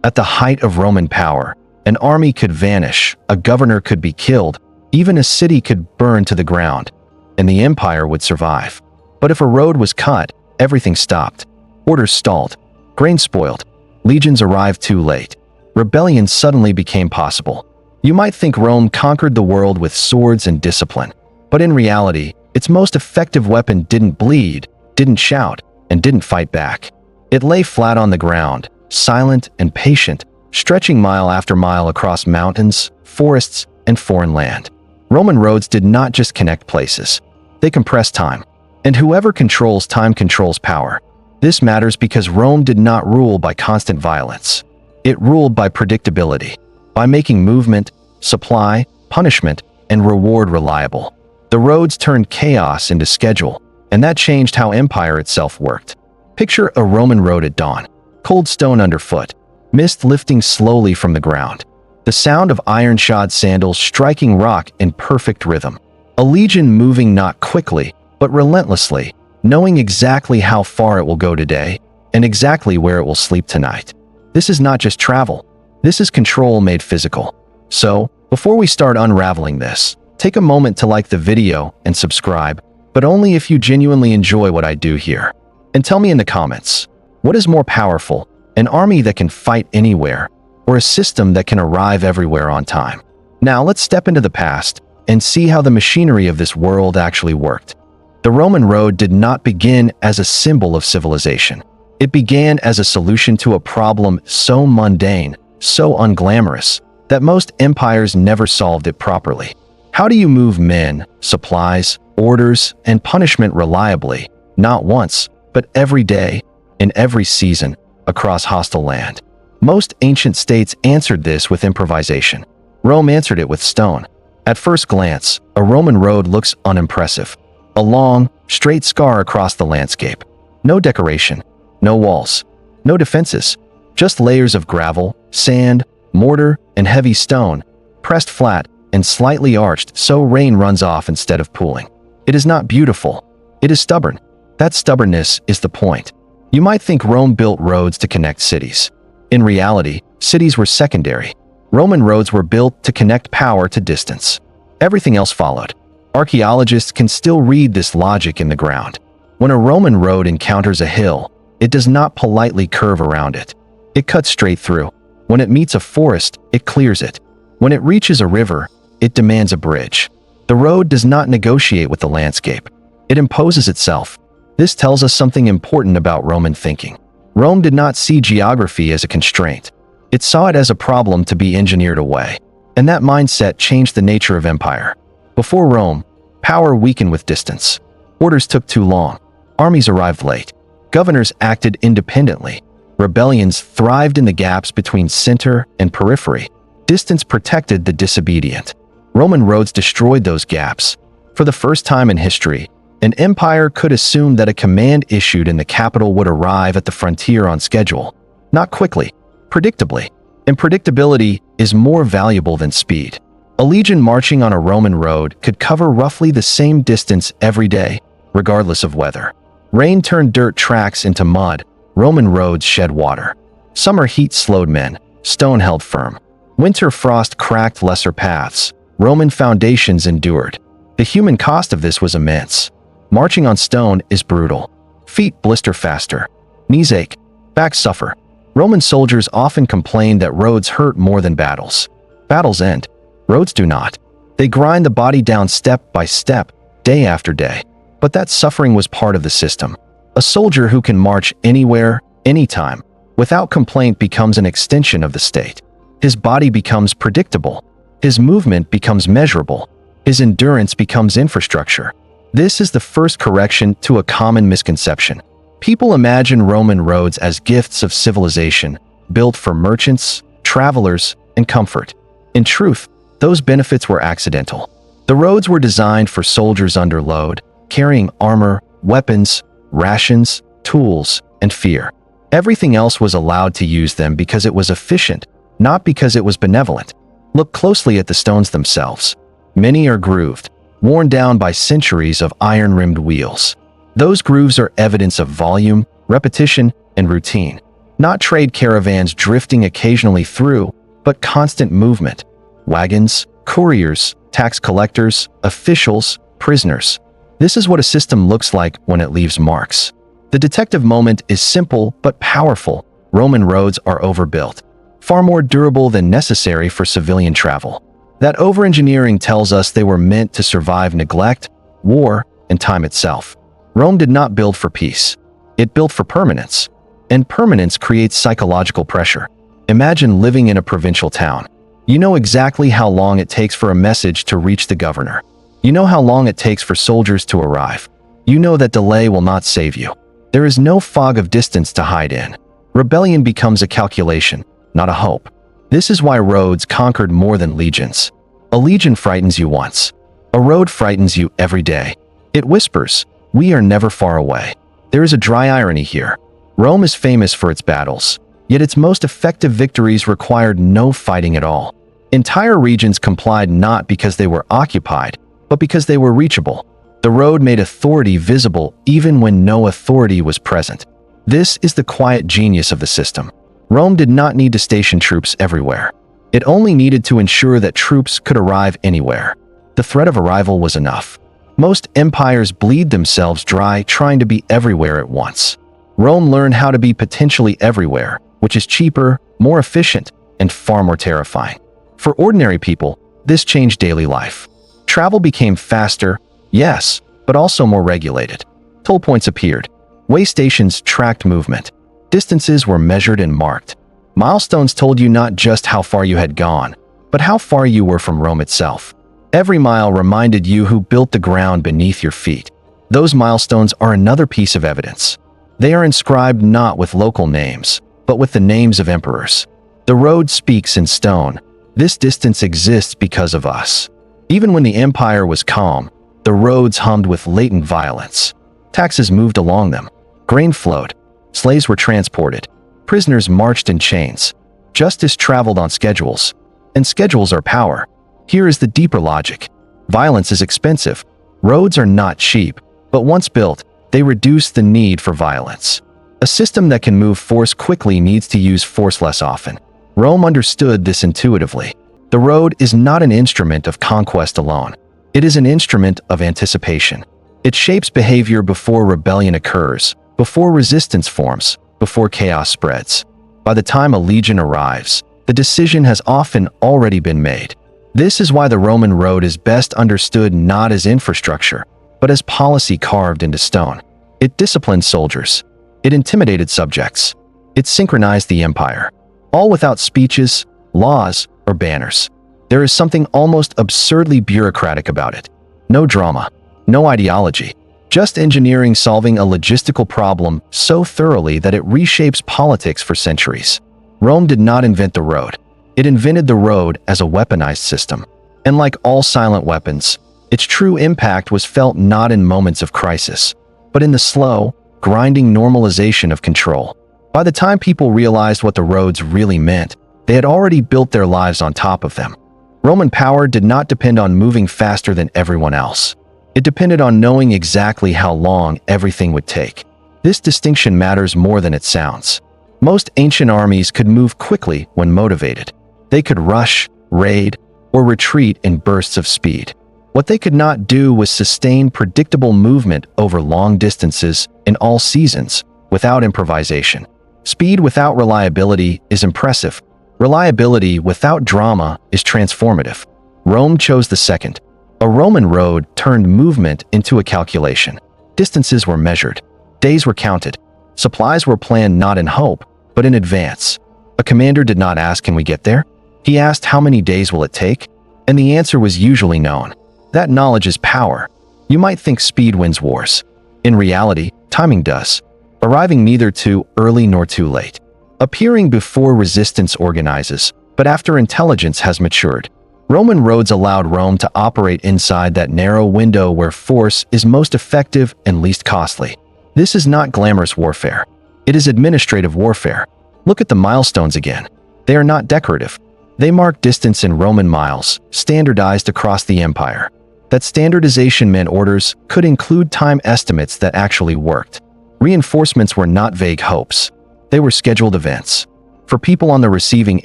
At the height of Roman power, an army could vanish, a governor could be killed, even a city could burn to the ground, and the empire would survive. But if a road was cut, everything stopped. Orders stalled, grain spoiled, legions arrived too late. Rebellion suddenly became possible. You might think Rome conquered the world with swords and discipline, but in reality, its most effective weapon didn't bleed, didn't shout, and didn't fight back. It lay flat on the ground, silent and patient, stretching mile after mile across mountains, forests, and foreign land. Roman roads did not just connect places. They compressed time. And whoever controls time controls power. This matters because Rome did not rule by constant violence. It ruled by predictability, by making movement, supply, punishment, and reward reliable. The roads turned chaos into schedule, and that changed how empire itself worked. Picture a Roman road at dawn, cold stone underfoot, mist lifting slowly from the ground, the sound of iron-shod sandals striking rock in perfect rhythm. A legion moving not quickly, but relentlessly, knowing exactly how far it will go today and exactly where it will sleep tonight. This is not just travel. This is control made physical. So, before we start unraveling this, take a moment to like the video and subscribe, but only if you genuinely enjoy what I do here. And tell me in the comments, what is more powerful, an army that can fight anywhere, or a system that can arrive everywhere on time? Now let's step into the past and see how the machinery of this world actually worked. The Roman road did not begin as a symbol of civilization. It began as a solution to a problem so mundane, so unglamorous, that most empires never solved it properly. How do you move men, supplies, orders, and punishment reliably, not once, but every day, in every season, across hostile land? Most ancient states answered this with improvisation. Rome answered it with stone. At first glance, a Roman road looks unimpressive. A long, straight scar across the landscape. No decoration, no walls, no defenses, just layers of gravel, sand, mortar, and heavy stone, pressed flat and slightly arched so rain runs off instead of pooling. It is not beautiful. It is stubborn. That stubbornness is the point. You might think Rome built roads to connect cities. In reality, cities were secondary. Roman roads were built to connect power to distance. Everything else followed. Archaeologists can still read this logic in the ground. When a Roman road encounters a hill, it does not politely curve around it. It cuts straight through. When it meets a forest, it clears it. When it reaches a river, it demands a bridge. The road does not negotiate with the landscape. It imposes itself. This tells us something important about Roman thinking. Rome did not see geography as a constraint. It saw it as a problem to be engineered away. And that mindset changed the nature of empire. Before Rome, power weakened with distance. Orders took too long. Armies arrived late. Governors acted independently. Rebellions thrived in the gaps between center and periphery. Distance protected the disobedient. Roman roads destroyed those gaps. For the first time in history, an empire could assume that a command issued in the capital would arrive at the frontier on schedule. Not quickly, predictably. And predictability is more valuable than speed. A legion marching on a Roman road could cover roughly the same distance every day, regardless of weather. Rain turned dirt tracks into mud. Roman roads shed water. Summer heat slowed men. Stone held firm. Winter frost cracked lesser paths. Roman foundations endured. The human cost of this was immense. Marching on stone is brutal. Feet blister faster. Knees ache. Backs suffer. Roman soldiers often complained that roads hurt more than battles. Battles end. Roads do not. They grind the body down step by step, day after day. But that suffering was part of the system. A soldier who can march anywhere, anytime, without complaint becomes an extension of the state. His body becomes predictable. His movement becomes measurable. His endurance becomes infrastructure. This is the first correction to a common misconception. People imagine Roman roads as gifts of civilization, built for merchants, travelers, and comfort. In truth, those benefits were accidental. The roads were designed for soldiers under load, carrying armor, weapons, rations, tools, and fear. Everything else was allowed to use them because it was efficient, not because it was benevolent. Look closely at the stones themselves. Many are grooved, worn down by centuries of iron-rimmed wheels. Those grooves are evidence of volume, repetition, and routine. Not trade caravans drifting occasionally through, but constant movement. Wagons, couriers, tax collectors, officials, prisoners. This is what a system looks like when it leaves marks. The detective moment is simple but powerful. Roman roads are overbuilt, far more durable than necessary for civilian travel. That overengineering tells us they were meant to survive neglect, war, and time itself. Rome did not build for peace. It built for permanence. And permanence creates psychological pressure. Imagine living in a provincial town. You know exactly how long it takes for a message to reach the governor. You know how long it takes for soldiers to arrive. You know that delay will not save you. There is no fog of distance to hide in. Rebellion becomes a calculation, not a hope. This is why roads conquered more than legions. A legion frightens you once. A road frightens you every day. It whispers, "We are never far away." There is a dry irony here. Rome is famous for its battles, yet its most effective victories required no fighting at all. Entire regions complied not because they were occupied, but because they were reachable. The road made authority visible even when no authority was present. This is the quiet genius of the system. Rome did not need to station troops everywhere. It only needed to ensure that troops could arrive anywhere. The threat of arrival was enough. Most empires bleed themselves dry trying to be everywhere at once. Rome learned how to be potentially everywhere, which is cheaper, more efficient, and far more terrifying. For ordinary people, this changed daily life. Travel became faster, yes, but also more regulated. Toll points appeared. Way stations tracked movement. Distances were measured and marked. Milestones told you not just how far you had gone, but how far you were from Rome itself. Every mile reminded you who built the ground beneath your feet. Those milestones are another piece of evidence. They are inscribed not with local names, but with the names of emperors. The road speaks in stone. This distance exists because of us. Even when the empire was calm, the roads hummed with latent violence. Taxes moved along them. Grain flowed. Slaves were transported. Prisoners marched in chains. Justice traveled on schedules. And schedules are power. Here is the deeper logic. Violence is expensive. Roads are not cheap, but once built, they reduce the need for violence. A system that can move force quickly needs to use force less often. Rome understood this intuitively. The road is not an instrument of conquest alone. It is an instrument of anticipation. It shapes behavior before rebellion occurs, before resistance forms, before chaos spreads. By the time a legion arrives, the decision has often already been made. This is why the Roman road is best understood not as infrastructure, but as policy carved into stone. It disciplined soldiers. It intimidated subjects. It synchronized the empire, all without speeches, laws, or banners. There is something almost absurdly bureaucratic about it. No drama, no ideology, just engineering solving a logistical problem so thoroughly that it reshapes politics for centuries. Rome did not invent the road. It invented the road as a weaponized system. And like all silent weapons, its true impact was felt not in moments of crisis, but in the slow, grinding normalization of control. By the time people realized what the roads really meant, they had already built their lives on top of them. Roman power did not depend on moving faster than everyone else. It depended on knowing exactly how long everything would take. This distinction matters more than it sounds. Most ancient armies could move quickly when motivated. They could rush, raid, or retreat in bursts of speed. What they could not do was sustain predictable movement over long distances in all seasons without improvisation. Speed without reliability is impressive. Reliability without drama is transformative. Rome chose the second. A Roman road turned movement into a calculation. Distances were measured. Days were counted. Supplies were planned not in hope, but in advance. A commander did not ask, "Can we get there?" He asked, "How many days will it take?" And the answer was usually known. That knowledge is power. You might think speed wins wars. In reality, timing does. Arriving neither too early nor too late. Appearing before resistance organizes, but after intelligence has matured. Roman roads allowed Rome to operate inside that narrow window where force is most effective and least costly. This is not glamorous warfare. It is administrative warfare. Look at the milestones again. They are not decorative. They mark distance in Roman miles, standardized across the empire. That standardization meant orders could include time estimates that actually worked. Reinforcements were not vague hopes. They were scheduled events. For people on the receiving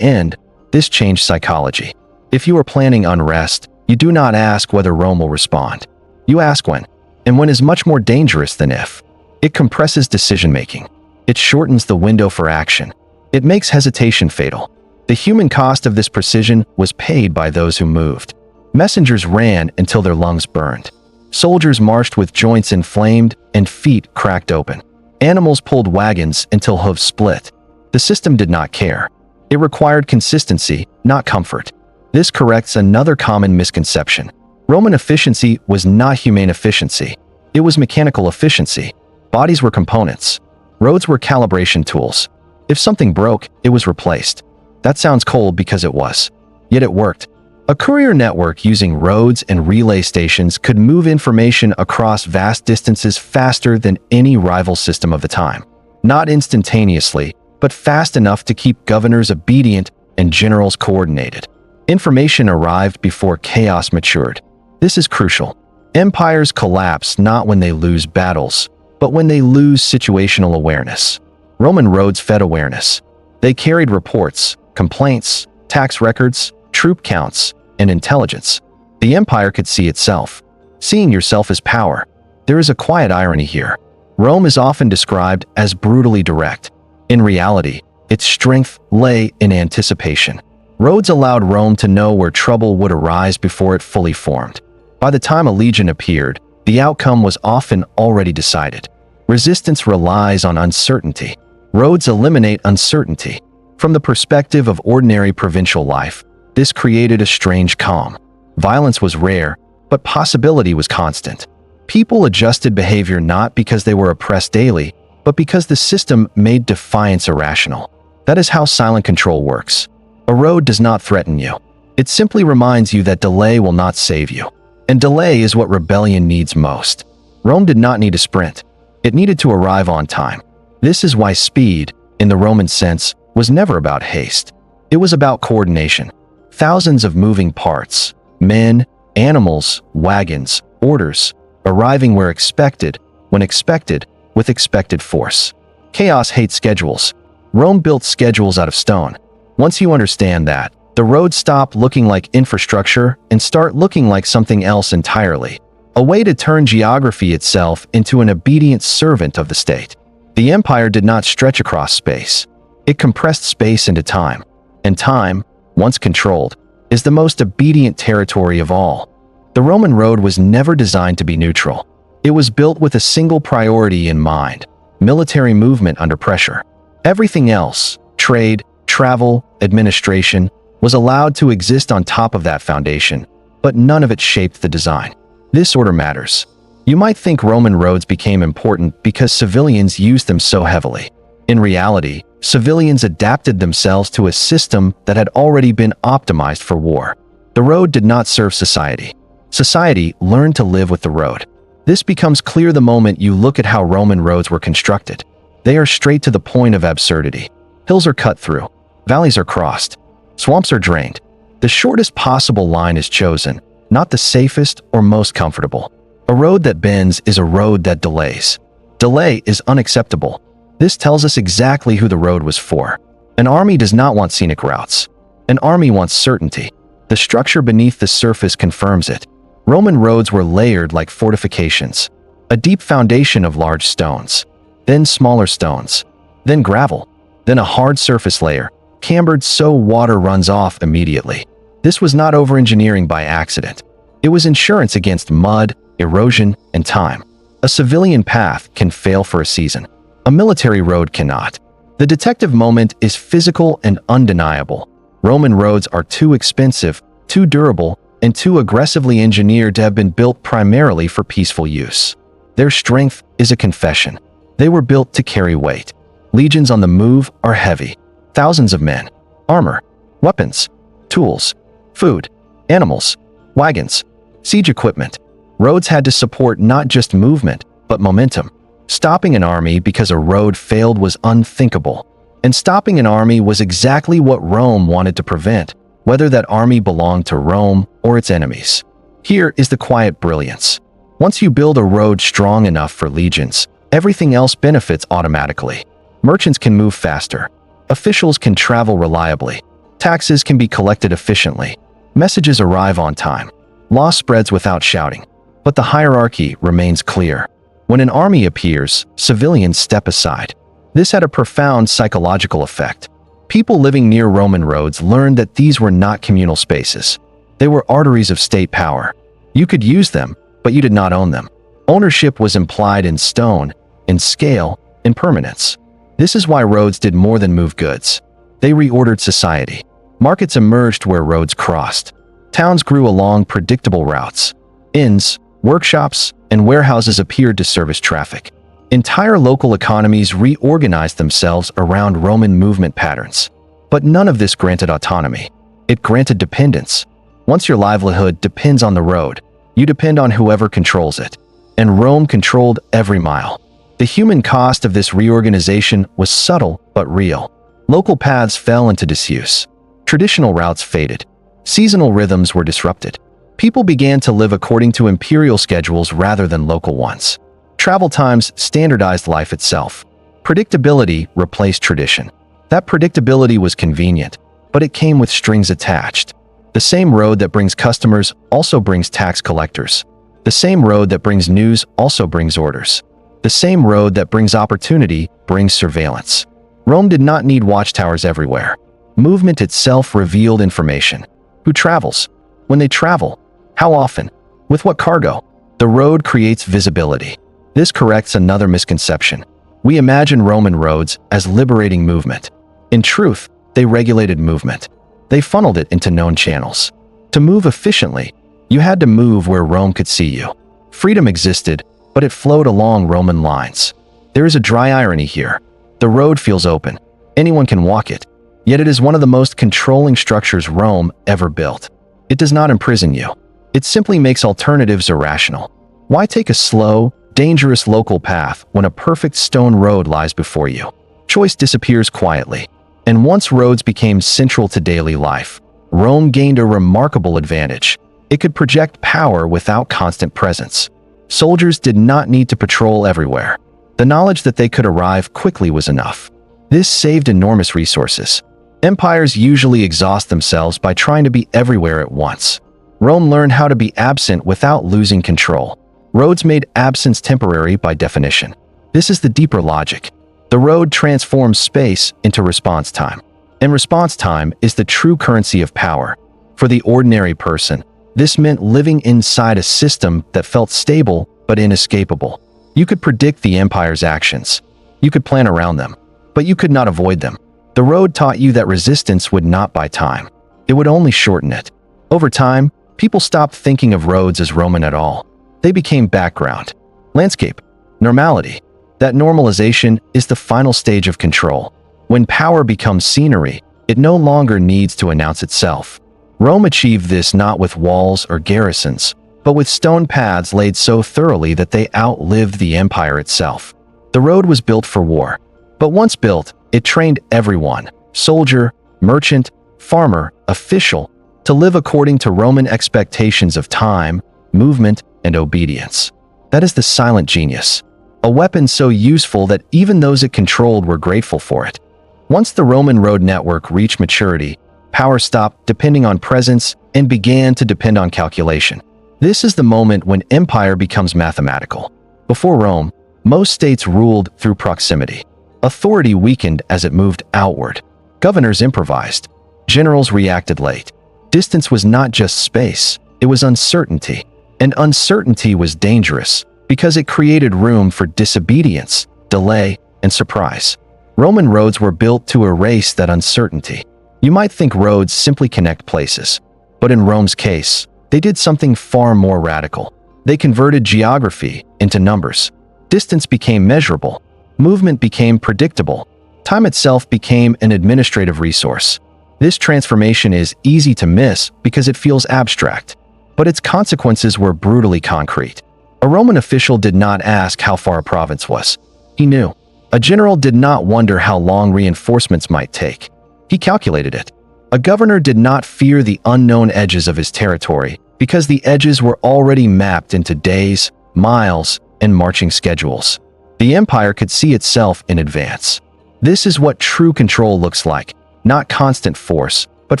end, this changed psychology. If you are planning unrest, you do not ask whether Rome will respond. You ask when. And when is much more dangerous than if. It compresses decision-making. It shortens the window for action. It makes hesitation fatal. The human cost of this precision was paid by those who moved. Messengers ran until their lungs burned. Soldiers marched with joints inflamed and feet cracked open. Animals pulled wagons until hooves split. The system did not care. It required consistency, not comfort. This corrects another common misconception. Roman efficiency was not humane efficiency. It was mechanical efficiency. Bodies were components. Roads were calibration tools. If something broke, it was replaced. That sounds cold because it was. Yet it worked. A courier network using roads and relay stations could move information across vast distances faster than any rival system of the time. Not instantaneously, but fast enough to keep governors obedient and generals coordinated. Information arrived before chaos matured. This is crucial. Empires collapse not when they lose battles, but when they lose situational awareness. Roman roads fed awareness. They carried reports, complaints, tax records, troop counts, and intelligence. The empire could see itself. Seeing yourself is power. There is a quiet irony here. Rome is often described as brutally direct. In reality, its strength lay in anticipation. Roads allowed Rome to know where trouble would arise before it fully formed. By the time a legion appeared, the outcome was often already decided. Resistance relies on uncertainty. Roads eliminate uncertainty. From the perspective of ordinary provincial life, this created a strange calm. Violence was rare, but possibility was constant. People adjusted behavior not because they were oppressed daily, but because the system made defiance irrational. That is how silent control works. A road does not threaten you. It simply reminds you that delay will not save you. And delay is what rebellion needs most. Rome did not need a sprint. It needed to arrive on time. This is why speed, in the Roman sense, was never about haste. It was about coordination. Thousands of moving parts, men, animals, wagons, orders, arriving where expected, when expected, with expected force. Chaos hates schedules. Rome built schedules out of stone. Once you understand that, the roads stop looking like infrastructure and start looking like something else entirely. A way to turn geography itself into an obedient servant of the state. The empire did not stretch across space. It compressed space into time. And time, once controlled, is the most obedient territory of all. The Roman road was never designed to be neutral. It was built with a single priority in mind: military movement under pressure. Everything else, trade, travel, administration, was allowed to exist on top of that foundation, but none of it shaped the design. This order matters. You might think Roman roads became important because civilians used them so heavily. In reality, civilians adapted themselves to a system that had already been optimized for war. The road did not serve society. Society learned to live with the road. This becomes clear the moment you look at how Roman roads were constructed. They are straight to the point of absurdity. Hills are cut through. Valleys are crossed. Swamps are drained. The shortest possible line is chosen, not the safest or most comfortable. A road that bends is a road that delays. Delay is unacceptable. This tells us exactly who the road was for. An army does not want scenic routes. An army wants certainty. The structure beneath the surface confirms it. Roman roads were layered like fortifications. A deep foundation of large stones, then smaller stones, then gravel, then a hard surface layer, cambered so water runs off immediately. This was not over-engineering by accident. It was insurance against mud, erosion, and time. A civilian path can fail for a season. A military road cannot. The detective moment is physical and undeniable. Roman roads are too expensive, too durable, and too aggressively engineered to have been built primarily for peaceful use. Their strength is a confession. They were built to carry weight. Legions on the move are heavy. Thousands of men, armor, weapons, tools, food, animals, wagons, siege equipment. Roads had to support not just movement, but momentum. Stopping an army because a road failed was unthinkable. And stopping an army was exactly what Rome wanted to prevent, whether that army belonged to Rome or its enemies. Here is the quiet brilliance. Once you build a road strong enough for legions, everything else benefits automatically. Merchants can move faster. Officials can travel reliably. Taxes can be collected efficiently. Messages arrive on time. Law spreads without shouting. But the hierarchy remains clear. When an army appears, civilians step aside. This had a profound psychological effect. People living near Roman roads learned that these were not communal spaces. They were arteries of state power. You could use them, but you did not own them. Ownership was implied in stone, in scale, in permanence. This is why roads did more than move goods. They reordered society. Markets emerged where roads crossed. Towns grew along predictable routes. Inns, workshops, and warehouses appeared to service traffic. Entire local economies reorganized themselves around Roman movement patterns. But none of this granted autonomy. It granted dependence. Once your livelihood depends on the road, you depend on whoever controls it. And Rome controlled every mile. The human cost of this reorganization was subtle but real. Local paths fell into disuse. Traditional routes faded. Seasonal rhythms were disrupted. People began to live according to imperial schedules rather than local ones. Travel times standardized life itself. Predictability replaced tradition. That predictability was convenient, but it came with strings attached. The same road that brings customers also brings tax collectors. The same road that brings news also brings orders. The same road that brings opportunity brings surveillance. Rome did not need watchtowers everywhere. Movement itself revealed information. Who travels? When they travel? How often? With what cargo? The road creates visibility. This corrects another misconception. We imagine Roman roads as liberating movement. In truth, they regulated movement. They funneled it into known channels. To move efficiently, you had to move where Rome could see you. Freedom existed, but it flowed along Roman lines. There is a dry irony here. The road feels open. Anyone can walk it. Yet it is one of the most controlling structures Rome ever built. It does not imprison you. It simply makes alternatives irrational. Why take a slow, dangerous local path when a perfect stone road lies before you? Choice disappears quietly. And once roads became central to daily life, Rome gained a remarkable advantage. It could project power without constant presence. Soldiers did not need to patrol everywhere. The knowledge that they could arrive quickly was enough. This saved enormous resources. Empires usually exhaust themselves by trying to be everywhere at once. Rome learned how to be absent without losing control. Roads made absence temporary by definition. This is the deeper logic. The road transforms space into response time. And response time is the true currency of power. For the ordinary person, this meant living inside a system that felt stable but inescapable. You could predict the empire's actions. You could plan around them, but you could not avoid them. The road taught you that resistance would not buy time. It would only shorten it. Over time, people stopped thinking of roads as Roman at all. They became background, landscape, normality. That normalization is the final stage of control. When power becomes scenery, it no longer needs to announce itself. Rome achieved this not with walls or garrisons, but with stone paths laid so thoroughly that they outlived the empire itself. The road was built for war, but once built, it trained everyone, soldier, merchant, farmer, official, to live according to Roman expectations of time, movement, and obedience. That is the silent genius. A weapon so useful that even those it controlled were grateful for it. Once the Roman road network reached maturity, power stopped depending on presence and began to depend on calculation. This is the moment when empire becomes mathematical. Before Rome, most states ruled through proximity. Authority weakened as it moved outward. Governors improvised. Generals reacted late. Distance was not just space, it was uncertainty. And uncertainty was dangerous because it created room for disobedience, delay, and surprise. Roman roads were built to erase that uncertainty. You might think roads simply connect places, but in Rome's case, they did something far more radical. They converted geography into numbers. Distance became measurable. Movement became predictable. Time itself became an administrative resource. This transformation is easy to miss because it feels abstract, but its consequences were brutally concrete. A Roman official did not ask how far a province was. He knew. A general did not wonder how long reinforcements might take. He calculated it. A governor did not fear the unknown edges of his territory because the edges were already mapped into days, miles, and marching schedules. The empire could see itself in advance. This is what true control looks like, not constant force, but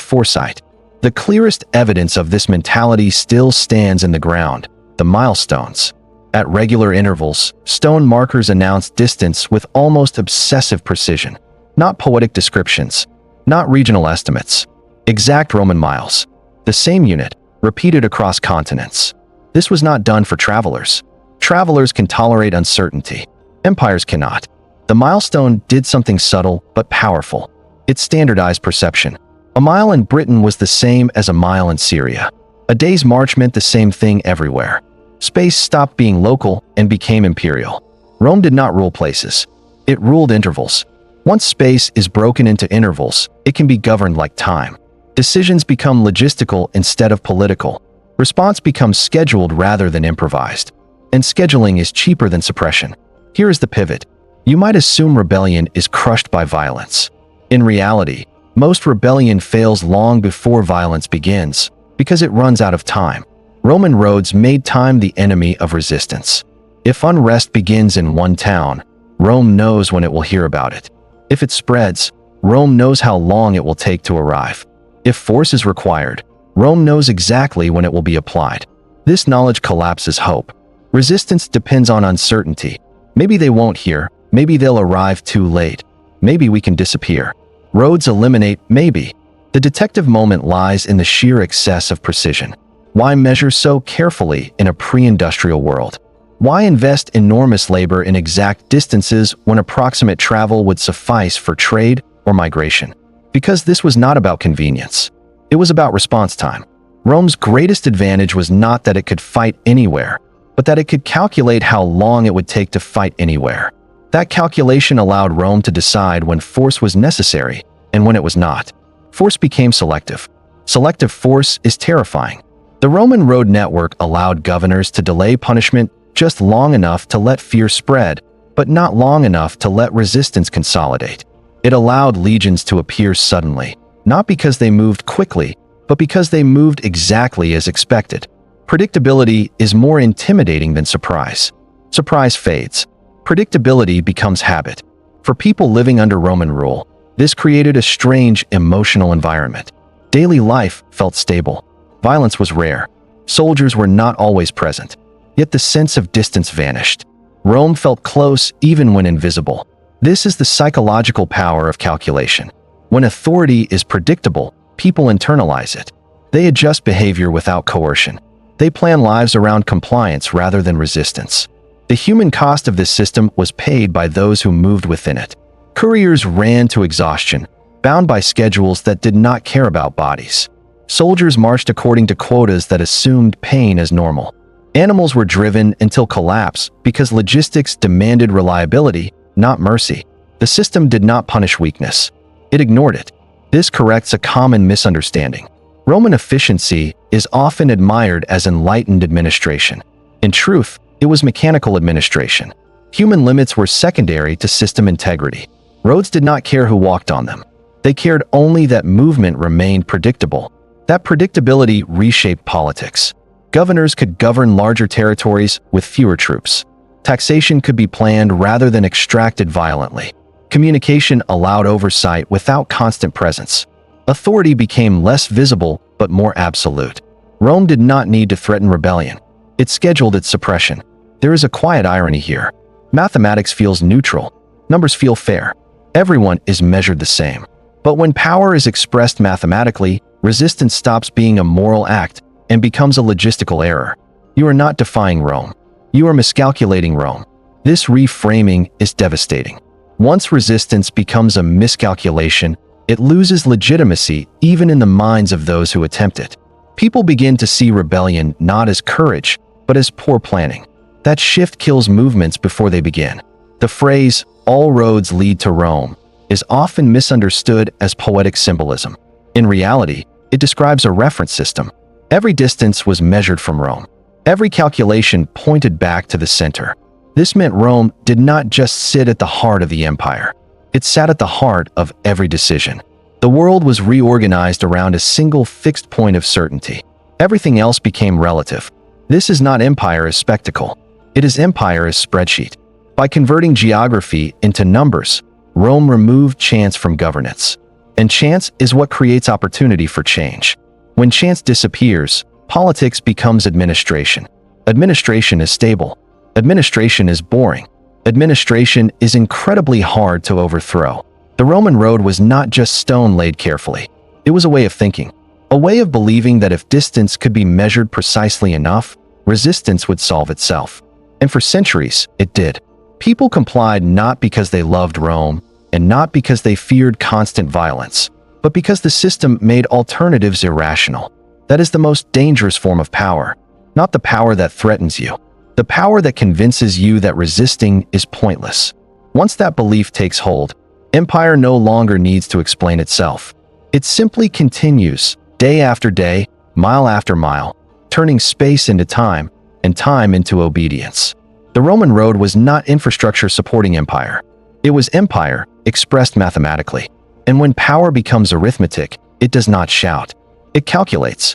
foresight. The clearest evidence of this mentality still stands in the ground: the milestones. At regular intervals, stone markers announce distance with almost obsessive precision. Not poetic descriptions, not regional estimates. Exact Roman miles. The same unit, repeated across continents. This was not done for travelers. Travelers can tolerate uncertainty. Empires cannot. The milestone did something subtle but powerful. It standardized perception. A mile in Britain was the same as a mile in Syria. A day's march meant the same thing everywhere. Space stopped being local and became imperial. Rome did not rule places. It ruled intervals. Once space is broken into intervals, it can be governed like time. Decisions become logistical instead of political. Response becomes scheduled rather than improvised. And scheduling is cheaper than suppression. Here is the pivot. You might assume rebellion is crushed by violence. In reality, most rebellion fails long before violence begins, because it runs out of time. Roman roads made time the enemy of resistance. If unrest begins in one town, Rome knows when it will hear about it. If it spreads, Rome knows how long it will take to arrive. If force is required, Rome knows exactly when it will be applied. This knowledge collapses hope. Resistance depends on uncertainty. Maybe they won't hear, maybe they'll arrive too late. Maybe we can disappear. Roads eliminate maybe. The detective moment lies in the sheer excess of precision. Why measure so carefully in a pre-industrial world? Why invest enormous labor in exact distances when approximate travel would suffice for trade or migration? Because this was not about convenience. It was about response time. Rome's greatest advantage was not that it could fight anywhere, but that it could calculate how long it would take to fight anywhere. That calculation allowed Rome to decide when force was necessary and when it was not. Force became selective. Selective force is terrifying. The Roman road network allowed governors to delay punishment just long enough to let fear spread, but not long enough to let resistance consolidate. It allowed legions to appear suddenly, not because they moved quickly, but because they moved exactly as expected. Predictability is more intimidating than surprise. Surprise fades. Predictability becomes habit. For people living under Roman rule, this created a strange emotional environment. Daily life felt stable. Violence was rare. Soldiers were not always present. Yet the sense of distance vanished. Rome felt close even when invisible. This is the psychological power of calculation. When authority is predictable, people internalize it. They adjust behavior without coercion. They plan lives around compliance rather than resistance. The human cost of this system was paid by those who moved within it. Couriers ran to exhaustion, bound by schedules that did not care about bodies. Soldiers marched according to quotas that assumed pain as normal. Animals were driven until collapse because logistics demanded reliability, not mercy. The system did not punish weakness. It ignored it. This corrects a common misunderstanding. Roman efficiency is often admired as enlightened administration. In truth, it was mechanical administration. Human limits were secondary to system integrity. Roads did not care who walked on them. They cared only that movement remained predictable. That predictability reshaped politics. Governors could govern larger territories with fewer troops. Taxation could be planned rather than extracted violently. Communication allowed oversight without constant presence. Authority became less visible but more absolute. Rome did not need to threaten rebellion. It scheduled its suppression. There is a quiet irony here. Mathematics feels neutral. Numbers feel fair. Everyone is measured the same. But when power is expressed mathematically, resistance stops being a moral act and becomes a logistical error. You are not defying Rome. You are miscalculating Rome. This reframing is devastating. Once resistance becomes a miscalculation, it loses legitimacy even in the minds of those who attempt it. People begin to see rebellion not as courage, but as poor planning. That shift kills movements before they begin. The phrase, "all roads lead to Rome," is often misunderstood as poetic symbolism. In reality, it describes a reference system. Every distance was measured from Rome. Every calculation pointed back to the center. This meant Rome did not just sit at the heart of the empire. It sat at the heart of every decision. The world was reorganized around a single fixed point of certainty. Everything else became relative. This is not empire as spectacle. It is empire as spreadsheet. By converting geography into numbers, Rome removed chance from governance. And chance is what creates opportunity for change. When chance disappears, politics becomes administration. Administration is stable. Administration is boring. Administration is incredibly hard to overthrow. The Roman road was not just stone laid carefully. It was a way of thinking, a way of believing that if distance could be measured precisely enough, resistance would solve itself. And for centuries, it did. People complied not because they loved Rome, and not because they feared constant violence, but because the system made alternatives irrational. That is the most dangerous form of power, not the power that threatens you, the power that convinces you that resisting is pointless. Once that belief takes hold, empire no longer needs to explain itself. It simply continues, day after day, mile after mile, turning space into time and time into obedience. The Roman road was not infrastructure supporting empire. It was empire expressed mathematically. And when power becomes arithmetic, it does not shout. It calculates.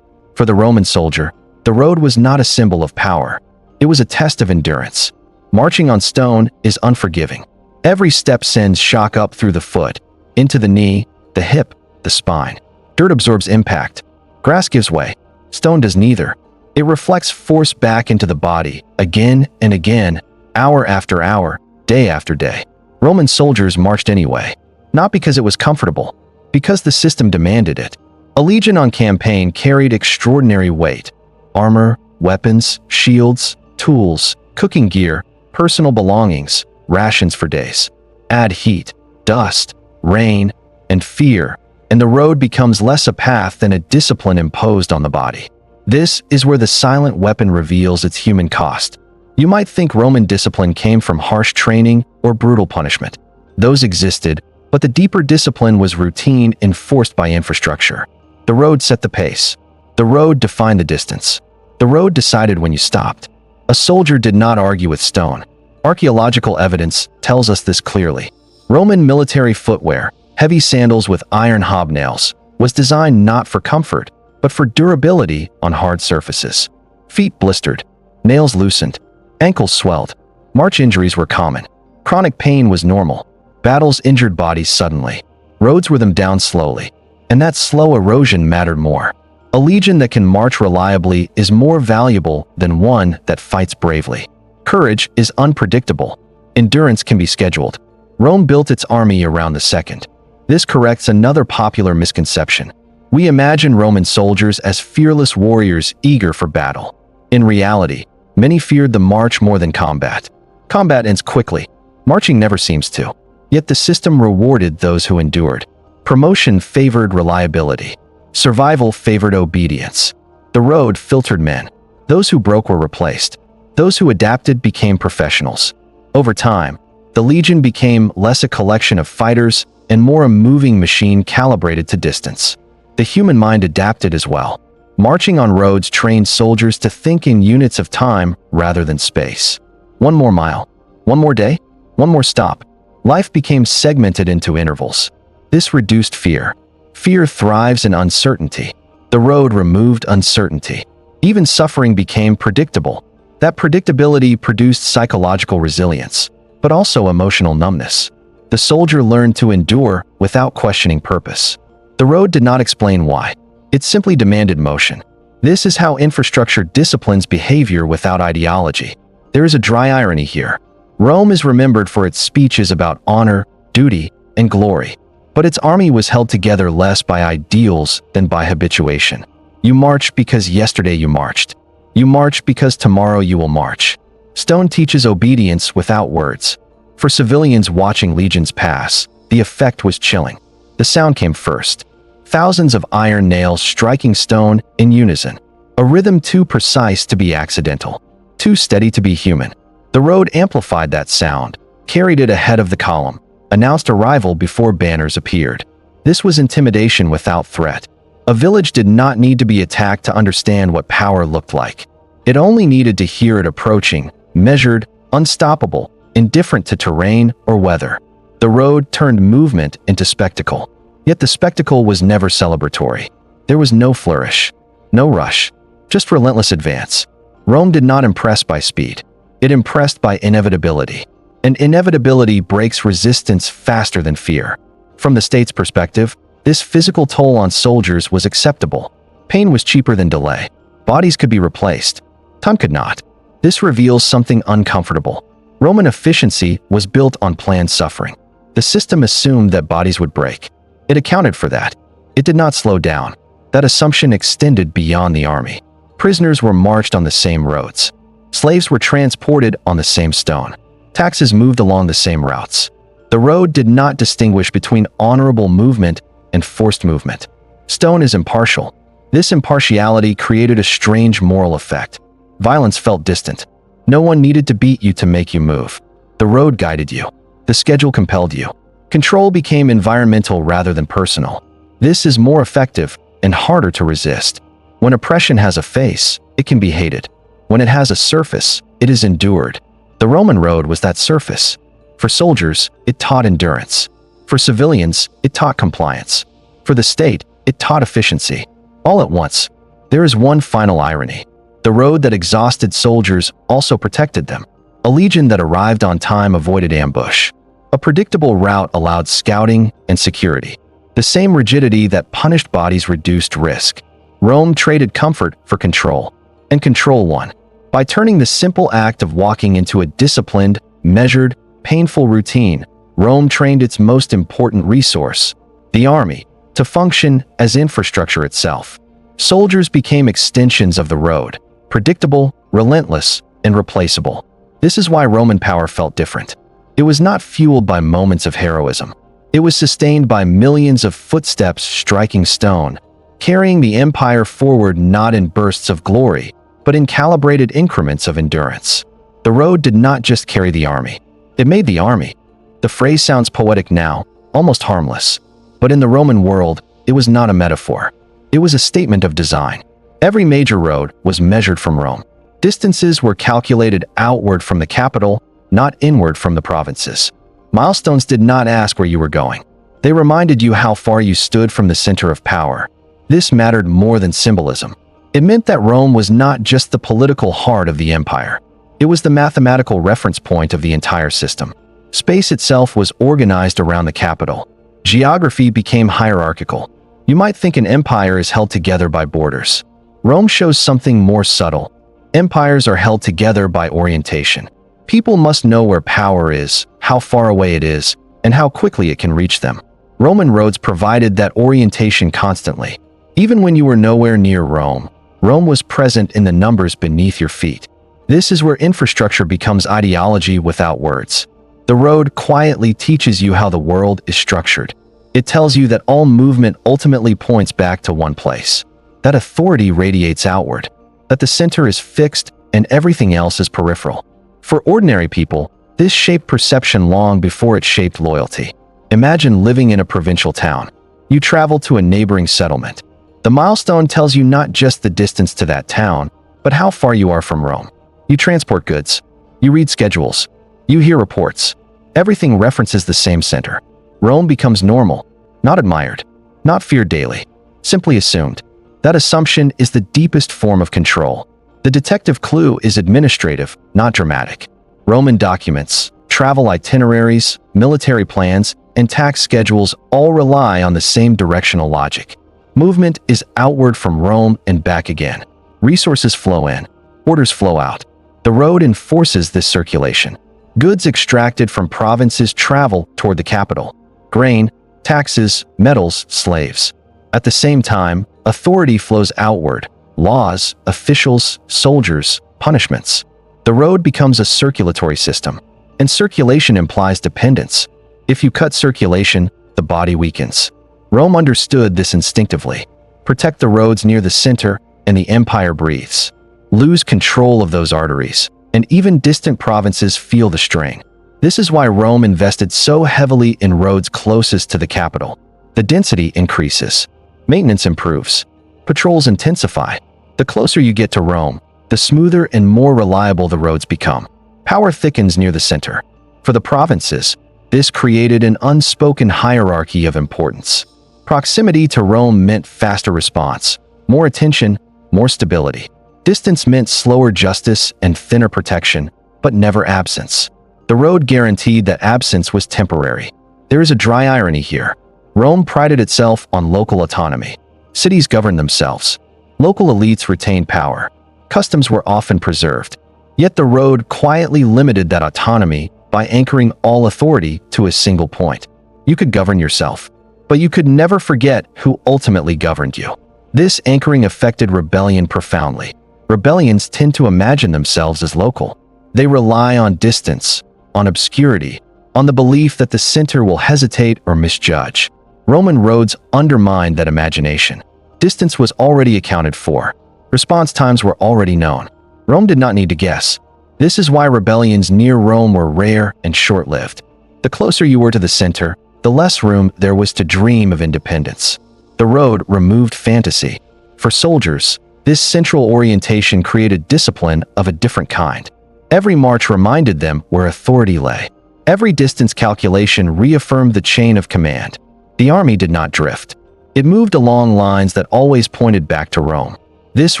For the Roman soldier, the road was not a symbol of power. It was a test of endurance. Marching on stone is unforgiving. Every step sends shock up through the foot, into the knee, the hip, the spine. Dirt absorbs impact. Grass gives way. Stone does neither. It reflects force back into the body, again and again, hour after hour, day after day. Roman soldiers marched anyway, not because it was comfortable, because the system demanded it. A legion on campaign carried extraordinary weight: armor, weapons, shields, tools, cooking gear, personal belongings, rations for days. Add heat, dust, rain, and fear, and the road becomes less a path than a discipline imposed on the body. This is where the silent weapon reveals its human cost. You might think Roman discipline came from harsh training or brutal punishment. Those existed, but the deeper discipline was routine enforced by infrastructure. The road set the pace. The road defined the distance. The road decided when you stopped. A soldier did not argue with stone. Archaeological evidence tells us this clearly. Roman military footwear, heavy sandals with iron hobnails, was designed not for comfort, but for durability on hard surfaces. Feet blistered, nails loosened, ankles swelled. March injuries were common. Chronic pain was normal. Battles injured bodies suddenly. Roads wore them down slowly. And that slow erosion mattered more. A legion that can march reliably is more valuable than one that fights bravely. Courage is unpredictable. Endurance can be scheduled. Rome built its army around the second. This corrects another popular misconception. We imagine Roman soldiers as fearless warriors eager for battle. In reality, many feared the march more than combat. Combat ends quickly. Marching never seems to. Yet the system rewarded those who endured. Promotion favored reliability. Survival favored obedience. The road filtered men. Those who broke were replaced. Those who adapted became professionals. Over time, the legion became less a collection of fighters and more a moving machine calibrated to distance. The human mind adapted as well. Marching on roads trained soldiers to think in units of time rather than space. One more mile, one more day, one more stop. Life became segmented into intervals. This reduced fear. Fear thrives in uncertainty. The road removed uncertainty. Even suffering became predictable. That predictability produced psychological resilience, but also emotional numbness. The soldier learned to endure without questioning purpose. The road did not explain why. It simply demanded motion. This is how infrastructure disciplines behavior without ideology. There is a dry irony here. Rome is remembered for its speeches about honor, duty, and glory. But its army was held together less by ideals than by habituation. You march because yesterday you marched. You march because tomorrow you will march. Stone teaches obedience without words. For civilians watching legions pass, the effect was chilling. The sound came first. Thousands of iron nails striking stone in unison. A rhythm too precise to be accidental, too steady to be human. The road amplified that sound, carried it ahead of the column, announced arrival before banners appeared. This was intimidation without threat. A village did not need to be attacked to understand what power looked like. It only needed to hear it approaching, measured, unstoppable, indifferent to terrain or weather. The road turned movement into spectacle. Yet the spectacle was never celebratory. There was no flourish, no rush, just relentless advance. Rome did not impress by speed. It impressed by inevitability. and inevitability breaks resistance faster than fear. From the state's perspective, this physical toll on soldiers was acceptable. Pain was cheaper than delay. Bodies could be replaced. Time could not. This reveals something uncomfortable. Roman efficiency was built on planned suffering. The system assumed that bodies would break. It accounted for that. It did not slow down. That assumption extended beyond the army. Prisoners were marched on the same roads. Slaves were transported on the same stone. Taxes moved along the same routes. The road did not distinguish between honorable movement and forced movement. Stone is impartial. This impartiality created a strange moral effect. Violence felt distant. No one needed to beat you to make you move. The road guided you. The schedule compelled you. Control became environmental rather than personal. This is more effective and harder to resist. When oppression has a face, it can be hated. When it has a surface, it is endured. The Roman road was that surface. For soldiers, it taught endurance. For civilians, it taught compliance. For the state, it taught efficiency. All at once. There is one final irony. The road that exhausted soldiers also protected them. A legion that arrived on time avoided ambush. A predictable route allowed scouting and security. The same rigidity that punished bodies reduced risk. Rome traded comfort for control. And control won. By turning the simple act of walking into a disciplined, measured, painful routine, Rome trained its most important resource, the army, to function as infrastructure itself. Soldiers became extensions of the road, predictable, relentless, and replaceable. This is why Roman power felt different. It was not fueled by moments of heroism. It was sustained by millions of footsteps striking stone, carrying the empire forward not in bursts of glory, but in calibrated increments of endurance. The road did not just carry the army. It made the army. The phrase sounds poetic now, almost harmless. But in the Roman world, it was not a metaphor. It was a statement of design. Every major road was measured from Rome. Distances were calculated outward from the capital, not inward from the provinces. Milestones did not ask where you were going. They reminded you how far you stood from the center of power. This mattered more than symbolism. It meant that Rome was not just the political heart of the empire. It was the mathematical reference point of the entire system. Space itself was organized around the capital. Geography became hierarchical. You might think an empire is held together by borders. Rome shows something more subtle. Empires are held together by orientation. People must know where power is, how far away it is, and how quickly it can reach them. Roman roads provided that orientation constantly. Even when you were nowhere near Rome, Rome was present in the numbers beneath your feet. This is where infrastructure becomes ideology without words. The road quietly teaches you how the world is structured. It tells you that all movement ultimately points back to one place. That authority radiates outward. That the center is fixed and everything else is peripheral. For ordinary people, this shaped perception long before it shaped loyalty. Imagine living in a provincial town. You travel to a neighboring settlement. The milestone tells you not just the distance to that town, but how far you are from Rome. You transport goods. You read schedules. You hear reports. Everything references the same center. Rome becomes normal, not admired, not feared daily, simply assumed. That assumption is the deepest form of control. The detective clue is administrative, not dramatic. Roman documents, travel itineraries, military plans, and tax schedules all rely on the same directional logic. Movement is outward from Rome and back again. Resources flow in. Orders flow out. The road enforces this circulation. Goods extracted from provinces travel toward the capital. Grain, taxes, metals, slaves. At the same time, authority flows outward. Laws, officials, soldiers, punishments. The road becomes a circulatory system. And circulation implies dependence. If you cut circulation, the body weakens. Rome understood this instinctively. Protect the roads near the center, and the empire breathes. Lose control of those arteries, and even distant provinces feel the strain. This is why Rome invested so heavily in roads closest to the capital. The density increases. Maintenance improves. Patrols intensify. The closer you get to Rome, the smoother and more reliable the roads become. Power thickens near the center. For the provinces, this created an unspoken hierarchy of importance. Proximity to Rome meant faster response, more attention, more stability. Distance meant slower justice and thinner protection, but never absence. The road guaranteed that absence was temporary. There is a dry irony here. Rome prided itself on local autonomy. Cities governed themselves. Local elites retained power. Customs were often preserved. Yet the road quietly limited that autonomy by anchoring all authority to a single point. You could govern yourself, but you could never forget who ultimately governed you. This anchoring affected rebellion profoundly. Rebellions tend to imagine themselves as local. They rely on distance, on obscurity, on the belief that the center will hesitate or misjudge. Roman roads undermined that imagination. Distance was already accounted for. Response times were already known. Rome did not need to guess. This is why rebellions near Rome were rare and short-lived. The closer you were to the center, the less room there was to dream of independence. The road removed fantasy. For soldiers, this central orientation created discipline of a different kind. Every march reminded them where authority lay. Every distance calculation reaffirmed the chain of command. The army did not drift. It moved along lines that always pointed back to Rome. This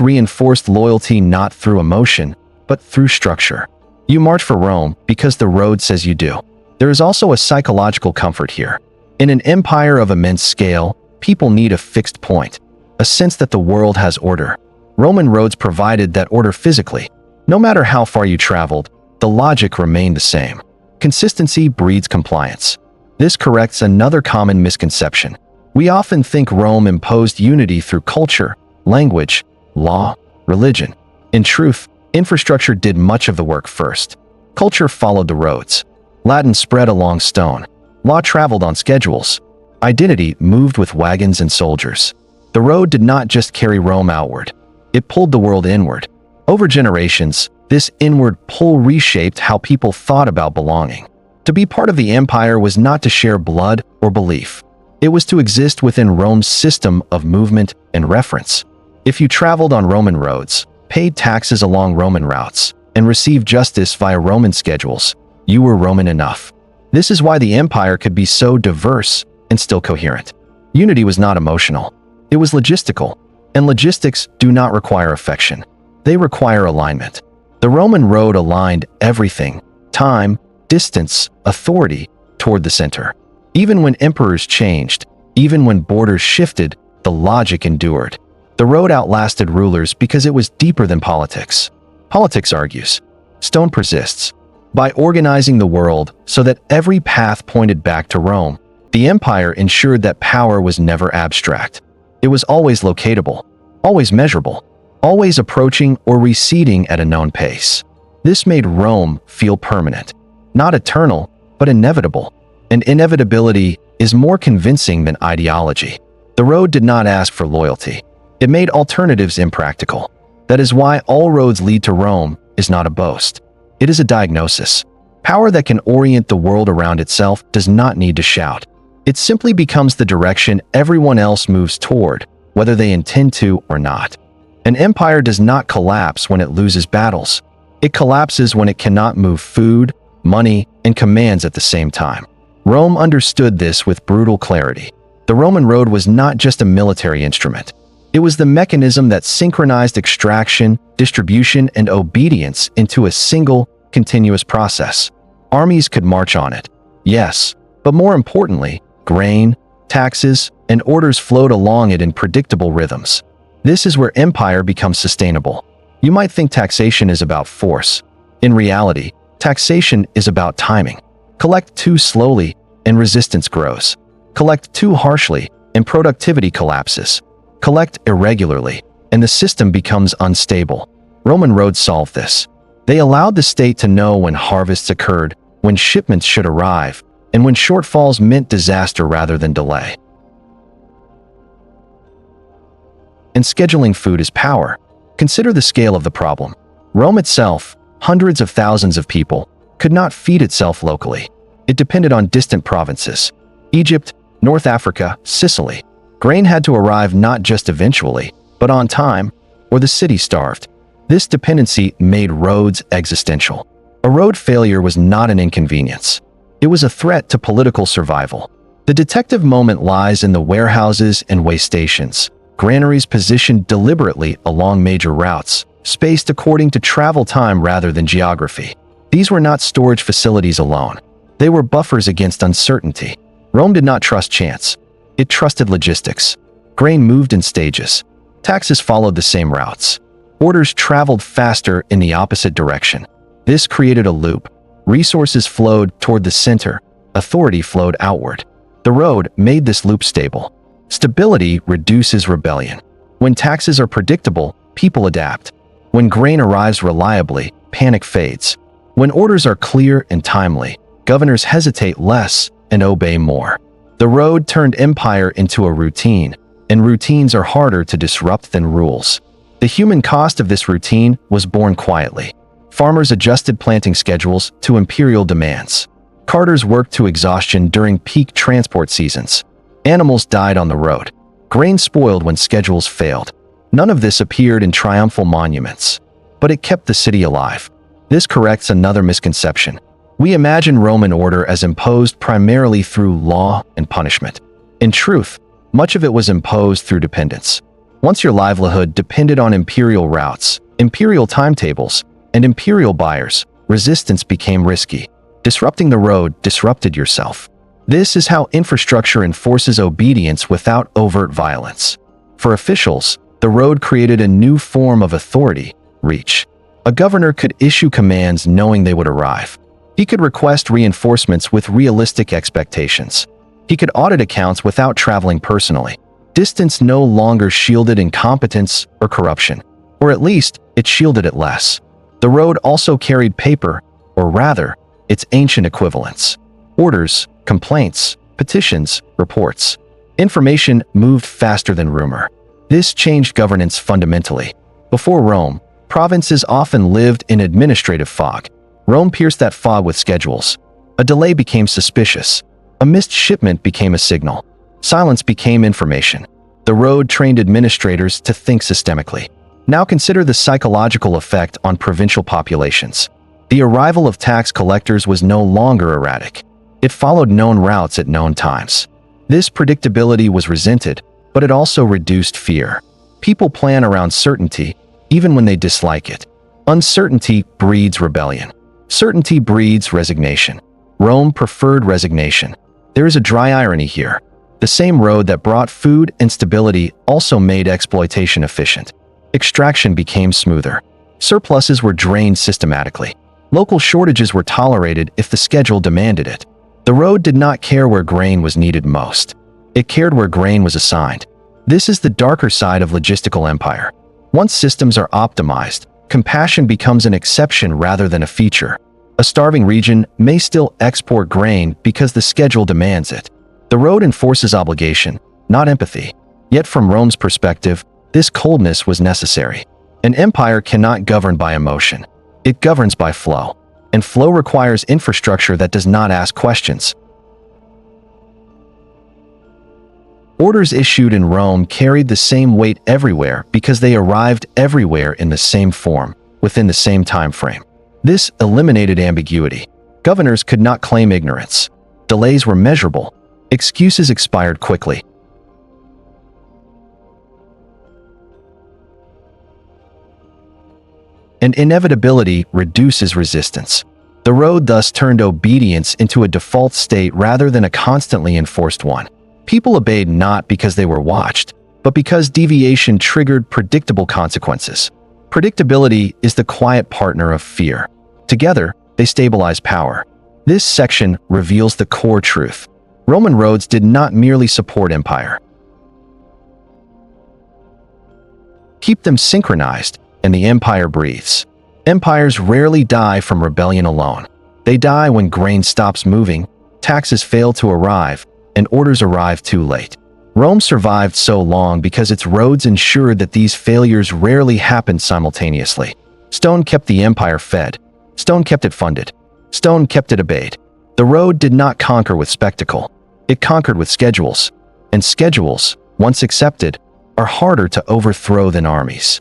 reinforced loyalty not through emotion, but through structure. You march for Rome because the road says you do. There is also a psychological comfort here. In an empire of immense scale, people need a fixed point, a sense that the world has order. Roman roads provided that order physically. No matter how far you traveled, the logic remained the same. Consistency breeds compliance. This corrects another common misconception. We often think Rome imposed unity through culture, language, law, religion. In truth, infrastructure did much of the work first. Culture followed the roads. Latin spread along stone. Law traveled on schedules. Identity moved with wagons and soldiers. The road did not just carry Rome outward. It pulled the world inward. Over generations, this inward pull reshaped how people thought about belonging. To be part of the empire was not to share blood or belief. It was to exist within Rome's system of movement and reference. If you traveled on Roman roads, paid taxes along Roman routes, and received justice via Roman schedules, you were Roman enough. This is why the empire could be so diverse and still coherent. Unity was not emotional. It was logistical, and logistics do not require affection. They require alignment. The Roman road aligned everything, time, distance, authority, toward the center. Even when emperors changed, even when borders shifted, the logic endured. The road outlasted rulers because it was deeper than politics. Politics argues. Stone persists. By organizing the world so that every path pointed back to Rome, the empire ensured that power was never abstract. It was always locatable, always measurable, always approaching or receding at a known pace. This made Rome feel permanent, not eternal, but inevitable. And inevitability is more convincing than ideology. The road did not ask for loyalty. It made alternatives impractical. That is why all roads lead to Rome is not a boast. It is a diagnosis. Power that can orient the world around itself does not need to shout. It simply becomes the direction everyone else moves toward, whether they intend to or not. An empire does not collapse when it loses battles. It collapses when it cannot move food, money, and commands at the same time. Rome understood this with brutal clarity. The Roman road was not just a military instrument. It was the mechanism that synchronized extraction, distribution, and obedience into a single, continuous process. Armies could march on it, yes, but more importantly, grain, taxes, and orders flowed along it in predictable rhythms. This is where empire becomes sustainable. You might think taxation is about force. In reality, taxation is about timing. Collect too slowly, and resistance grows. Collect too harshly, and productivity collapses. Collect irregularly, and the system becomes unstable. Roman roads solved this. They allowed the state to know when harvests occurred, when shipments should arrive, and when shortfalls meant disaster rather than delay. And scheduling food is power. Consider the scale of the problem. Rome itself, hundreds of thousands of people, could not feed itself locally. It depended on distant provinces. Egypt, North Africa, Sicily. Grain had to arrive not just eventually, but on time, or the city starved. This dependency made roads existential. A road failure was not an inconvenience. It was a threat to political survival. The detective moment lies in the warehouses and way stations, granaries positioned deliberately along major routes, spaced according to travel time rather than geography. These were not storage facilities alone. They were buffers against uncertainty. Rome did not trust chance. It trusted logistics. Grain moved in stages. Taxes followed the same routes. Orders traveled faster in the opposite direction. This created a loop. Resources flowed toward the center. Authority flowed outward. The road made this loop stable. Stability reduces rebellion. When taxes are predictable, people adapt. When grain arrives reliably, panic fades. When orders are clear and timely, governors hesitate less and obey more. The road turned empire into a routine, and routines are harder to disrupt than rules. The human cost of this routine was born quietly. Farmers adjusted planting schedules to imperial demands. Carters worked to exhaustion during peak transport seasons. Animals died on the road. Grain spoiled when schedules failed. None of this appeared in triumphal monuments, but it kept the city alive. This corrects another misconception. We imagine Roman order as imposed primarily through law and punishment. In truth, much of it was imposed through dependence. Once your livelihood depended on imperial routes, imperial timetables, and imperial buyers, resistance became risky. Disrupting the road disrupted yourself. This is how infrastructure enforces obedience without overt violence. For officials, the road created a new form of authority, reach. A governor could issue commands knowing they would arrive. He could request reinforcements with realistic expectations. He could audit accounts without traveling personally. Distance no longer shielded incompetence or corruption, or at least it shielded it less. The road also carried paper, or rather, its ancient equivalents. Orders, complaints, petitions, reports. Information moved faster than rumor. This changed governance fundamentally. Before Rome, provinces often lived in administrative fog. Rome pierced that fog with schedules. A delay became suspicious. A missed shipment became a signal. Silence became information. The road trained administrators to think systemically. Now consider the psychological effect on provincial populations. The arrival of tax collectors was no longer erratic. It followed known routes at known times. This predictability was resented, but it also reduced fear. People plan around certainty, even when they dislike it. Uncertainty breeds rebellion. Certainty breeds resignation. Rome preferred resignation. There is a dry irony here. The same road that brought food and stability also made exploitation efficient. Extraction became smoother. Surpluses were drained systematically. Local shortages were tolerated if the schedule demanded it. The road did not care where grain was needed most. It cared where grain was assigned. This is the darker side of logistical empire. Once systems are optimized, compassion becomes an exception rather than a feature. A starving region may still export grain because the schedule demands it. The road enforces obligation, not empathy. Yet from Rome's perspective, this coldness was necessary. An empire cannot govern by emotion. It governs by flow. And flow requires infrastructure that does not ask questions. Orders issued in Rome carried the same weight everywhere because they arrived everywhere in the same form, within the same time frame. This eliminated ambiguity. Governors could not claim ignorance. Delays were measurable. Excuses expired quickly. And inevitability reduces resistance. The road thus turned obedience into a default state rather than a constantly enforced one. People obeyed not because they were watched, but because deviation triggered predictable consequences. Predictability is the quiet partner of fear. Together, they stabilize power. This section reveals the core truth. Roman roads did not merely support empire. Keep them synchronized, and the empire breathes. Empires rarely die from rebellion alone. They die when grain stops moving, taxes fail to arrive, and orders arrive too late. Rome survived so long because its roads ensured that these failures rarely happened simultaneously. Stone kept the empire fed. Stone kept it funded. Stone kept it obeyed. The road did not conquer with spectacle. It conquered with schedules. And schedules, once accepted, are harder to overthrow than armies.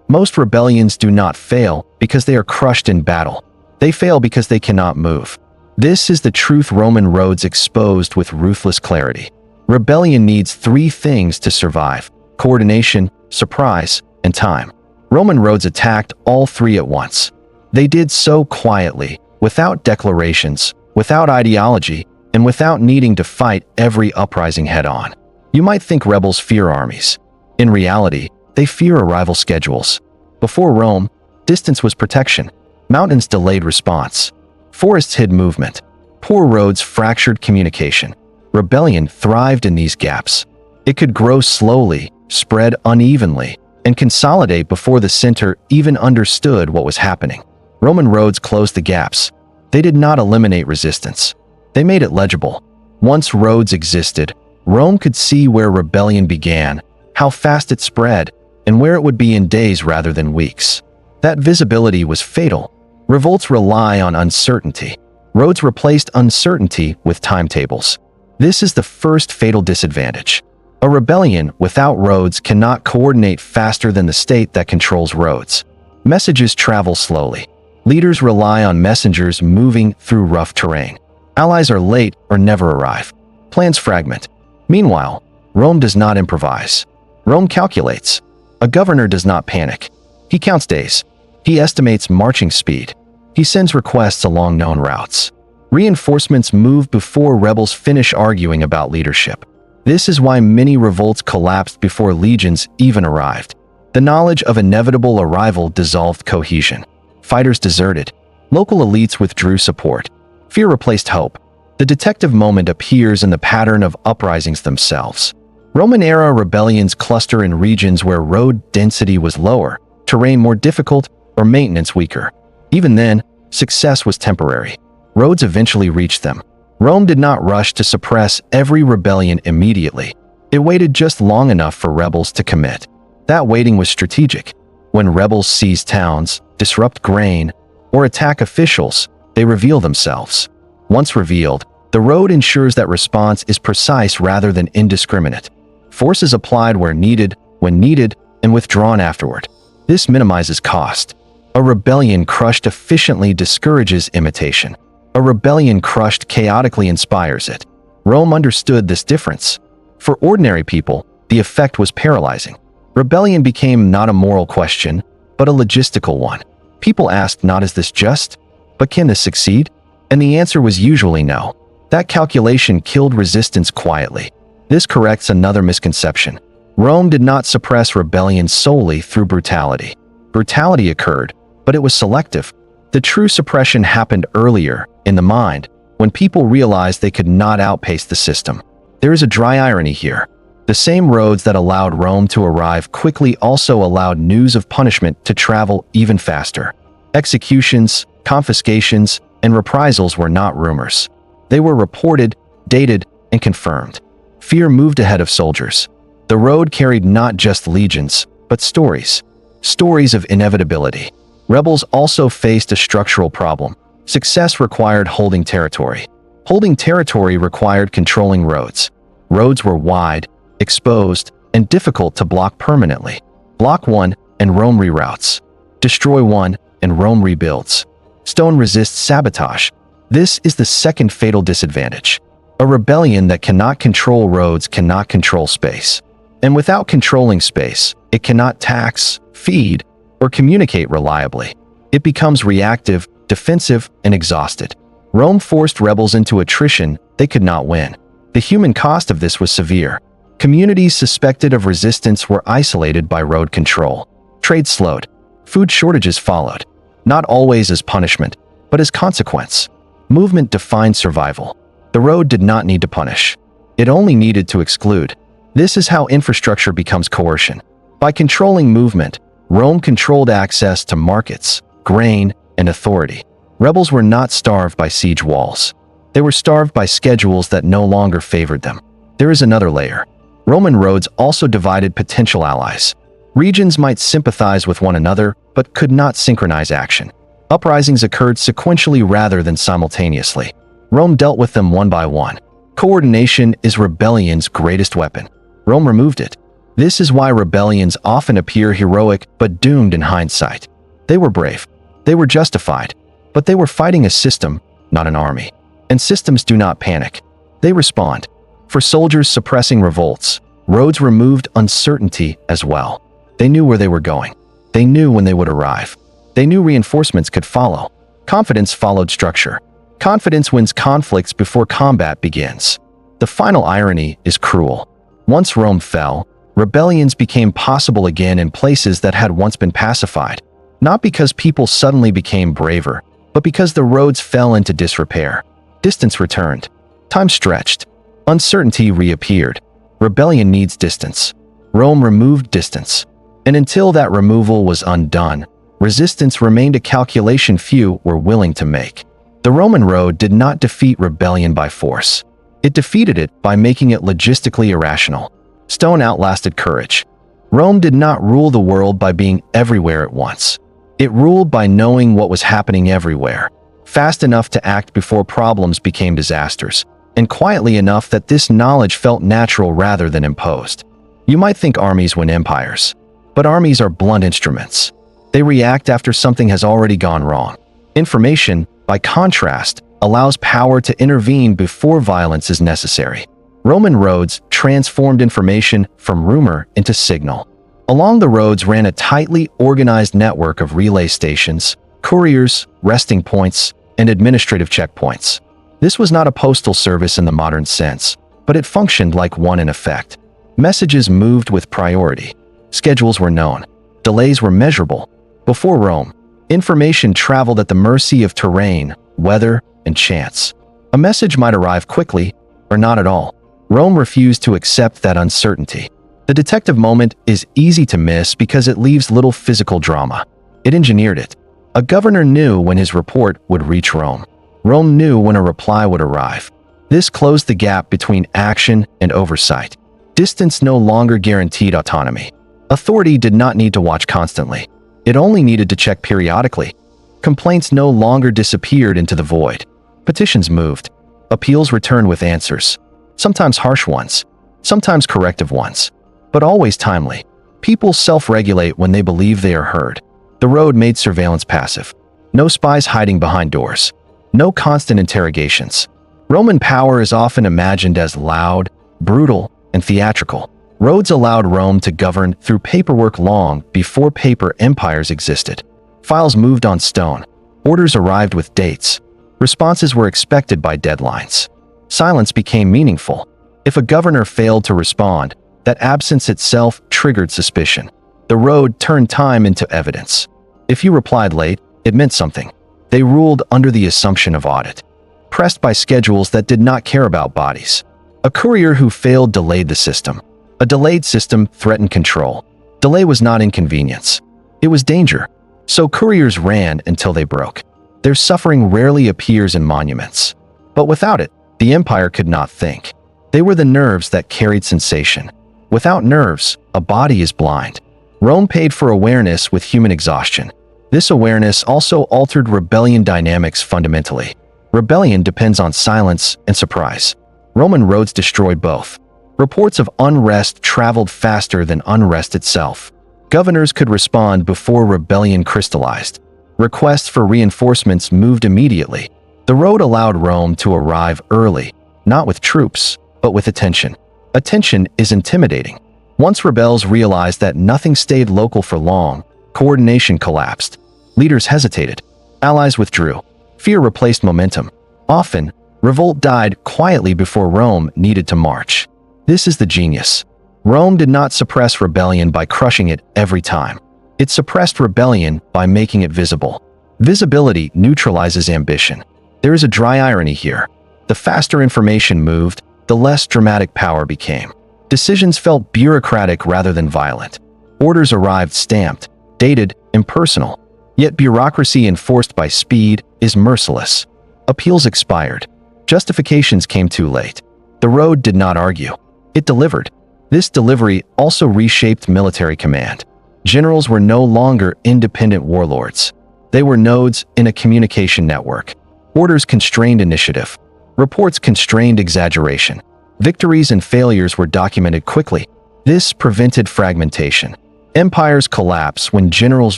Most rebellions do not fail because they are crushed in battle. They fail because they cannot move. This is the truth Roman roads exposed with ruthless clarity. Rebellion needs three things to survive: coordination, surprise, and time. Roman roads attacked all three at once. They did so quietly, without declarations, without ideology, and without needing to fight every uprising head-on. You might think rebels fear armies. In reality, they fear arrival schedules. Before Rome, distance was protection. Mountains delayed response. Forests hid movement. Poor roads fractured communication. Rebellion thrived in these gaps. It could grow slowly, spread unevenly, and consolidate before the center even understood what was happening. Roman roads closed the gaps. They did not eliminate resistance. They made it legible. Once roads existed, Rome could see where rebellion began, how fast it spread, and where it would be in days rather than weeks. That visibility was fatal. Revolts rely on uncertainty. Roads replaced uncertainty with timetables. This is the first fatal disadvantage. A rebellion without roads cannot coordinate faster than the state that controls roads. Messages travel slowly. Leaders rely on messengers moving through rough terrain. Allies are late or never arrive. Plans fragment. Meanwhile, Rome does not improvise. Rome calculates. A governor does not panic. He counts days. He estimates marching speed. He sends requests along known routes. Reinforcements move before rebels finish arguing about leadership. This is why many revolts collapsed before legions even arrived. The knowledge of inevitable arrival dissolved cohesion. Fighters deserted. Local elites withdrew support. Fear replaced hope. The detective moment appears in the pattern of uprisings themselves. Roman-era rebellions cluster in regions where road density was lower, terrain more difficult, or maintenance weaker. Even then, success was temporary. Roads eventually reached them. Rome did not rush to suppress every rebellion immediately. It waited just long enough for rebels to commit. That waiting was strategic. When rebels seize towns, disrupt grain, or attack officials, they reveal themselves. Once revealed, the road ensures that response is precise rather than indiscriminate. Force is applied where needed, when needed, and withdrawn afterward. This minimizes cost. A rebellion crushed efficiently discourages imitation. A rebellion crushed chaotically inspires it. Rome understood this difference. For ordinary people, the effect was paralyzing. Rebellion became not a moral question, but a logistical one. People asked not is this just, but can this succeed? And the answer was usually no. That calculation killed resistance quietly. This corrects another misconception. Rome did not suppress rebellion solely through brutality. Brutality occurred, but it was selective. The true suppression happened earlier, in the mind, when people realized they could not outpace the system. There is a dry irony here. The same roads that allowed Rome to arrive quickly also allowed news of punishment to travel even faster. Executions, confiscations, and reprisals were not rumors. They were reported, dated, and confirmed. Fear moved ahead of soldiers. The road carried not just legions, but stories. Stories of inevitability. Rebels also faced a structural problem. Success required holding territory. Holding territory required controlling roads. Roads were wide, exposed, and difficult to block permanently. Block one, and Rome reroutes. Destroy one, and Rome rebuilds. Stone resists sabotage. This is the second fatal disadvantage. A rebellion that cannot control roads cannot control space. And without controlling space, it cannot tax, feed, or communicate reliably. It becomes reactive, defensive, and exhausted. Rome forced rebels into attrition they could not win. The human cost of this was severe. Communities suspected of resistance were isolated by road control. Trade slowed. Food shortages followed. Not always as punishment, but as consequence. Movement defined survival. The road did not need to punish. It only needed to exclude. This is how infrastructure becomes coercion. By controlling movement, Rome controlled access to markets, grain, and authority. Rebels were not starved by siege walls. They were starved by schedules that no longer favored them. There is another layer. Roman roads also divided potential allies. Regions might sympathize with one another, but could not synchronize action. Uprisings occurred sequentially rather than simultaneously. Rome dealt with them one by one. Coordination is rebellion's greatest weapon. Rome removed it. This is why rebellions often appear heroic but doomed in hindsight. They were brave. They were justified. But they were fighting a system, not an army. And systems do not panic. They respond. For soldiers suppressing revolts, roads removed uncertainty as well. They knew where they were going. They knew when they would arrive. They knew reinforcements could follow. Confidence followed structure. Confidence wins conflicts before combat begins. The final irony is cruel. Once Rome fell, rebellions became possible again in places that had once been pacified, not because people suddenly became braver, but because the roads fell into disrepair. Distance returned. Time stretched. Uncertainty reappeared. Rebellion needs distance. Rome removed distance. And until that removal was undone, resistance remained a calculation few were willing to make. The Roman road did not defeat rebellion by force. It defeated it by making it logistically irrational. Stone outlasted courage. Rome did not rule the world by being everywhere at once. It ruled by knowing what was happening everywhere, fast enough to act before problems became disasters, and quietly enough that this knowledge felt natural rather than imposed. You might think armies win empires, but armies are blunt instruments. They react after something has already gone wrong. Information, by contrast, allows power to intervene before violence is necessary. Roman roads transformed information from rumor into signal. Along the roads ran a tightly organized network of relay stations, couriers, resting points, and administrative checkpoints. This was not a postal service in the modern sense, but it functioned like one in effect. Messages moved with priority. Schedules were known. Delays were measurable. Before Rome, information traveled at the mercy of terrain, weather, and chance. A message might arrive quickly, or not at all. Rome refused to accept that uncertainty. The detective moment is easy to miss because it leaves little physical drama. It engineered it. A governor knew when his report would reach Rome. Rome knew when a reply would arrive. This closed the gap between action and oversight. Distance no longer guaranteed autonomy. Authority did not need to watch constantly. It only needed to check periodically. Complaints no longer disappeared into the void. Petitions moved. Appeals returned with answers. Sometimes harsh ones. Sometimes corrective ones. But always timely. People self-regulate when they believe they are heard. The road made surveillance passive. No spies hiding behind doors. No constant interrogations. Roman power is often imagined as loud, brutal, and theatrical. Roads allowed Rome to govern through paperwork long before paper empires existed. Files moved on stone. Orders arrived with dates. Responses were expected by deadlines. Silence became meaningful. If a governor failed to respond, that absence itself triggered suspicion. The road turned time into evidence. If you replied late, it meant something. They ruled under the assumption of audit, pressed by schedules that did not care about bodies. A courier who failed delayed the system. A delayed system threatened control. Delay was not inconvenience. It was danger. So couriers ran until they broke. Their suffering rarely appears in monuments. But without it, the empire could not think. They were the nerves that carried sensation. Without nerves, a body is blind. Rome paid for awareness with human exhaustion. This awareness also altered rebellion dynamics fundamentally. Rebellion depends on silence and surprise. Roman roads destroyed both. Reports of unrest traveled faster than unrest itself. Governors could respond before rebellion crystallized. Requests for reinforcements moved immediately. The road allowed Rome to arrive early, not with troops, but with attention. Attention is intimidating. Once rebels realized that nothing stayed local for long, coordination collapsed. Leaders hesitated. Allies withdrew. Fear replaced momentum. Often, revolt died quietly before Rome needed to march. This is the genius. Rome did not suppress rebellion by crushing it every time. It suppressed rebellion by making it visible. Visibility neutralizes ambition. There is a dry irony here. The faster information moved, the less dramatic power became. Decisions felt bureaucratic rather than violent. Orders arrived stamped, dated, impersonal. Yet bureaucracy enforced by speed is merciless. Appeals expired. Justifications came too late. The road did not argue. It delivered. This delivery also reshaped military command. Generals were no longer independent warlords. They were nodes in a communication network. Orders constrained initiative. Reports constrained exaggeration. Victories and failures were documented quickly. This prevented fragmentation. Empires collapse when generals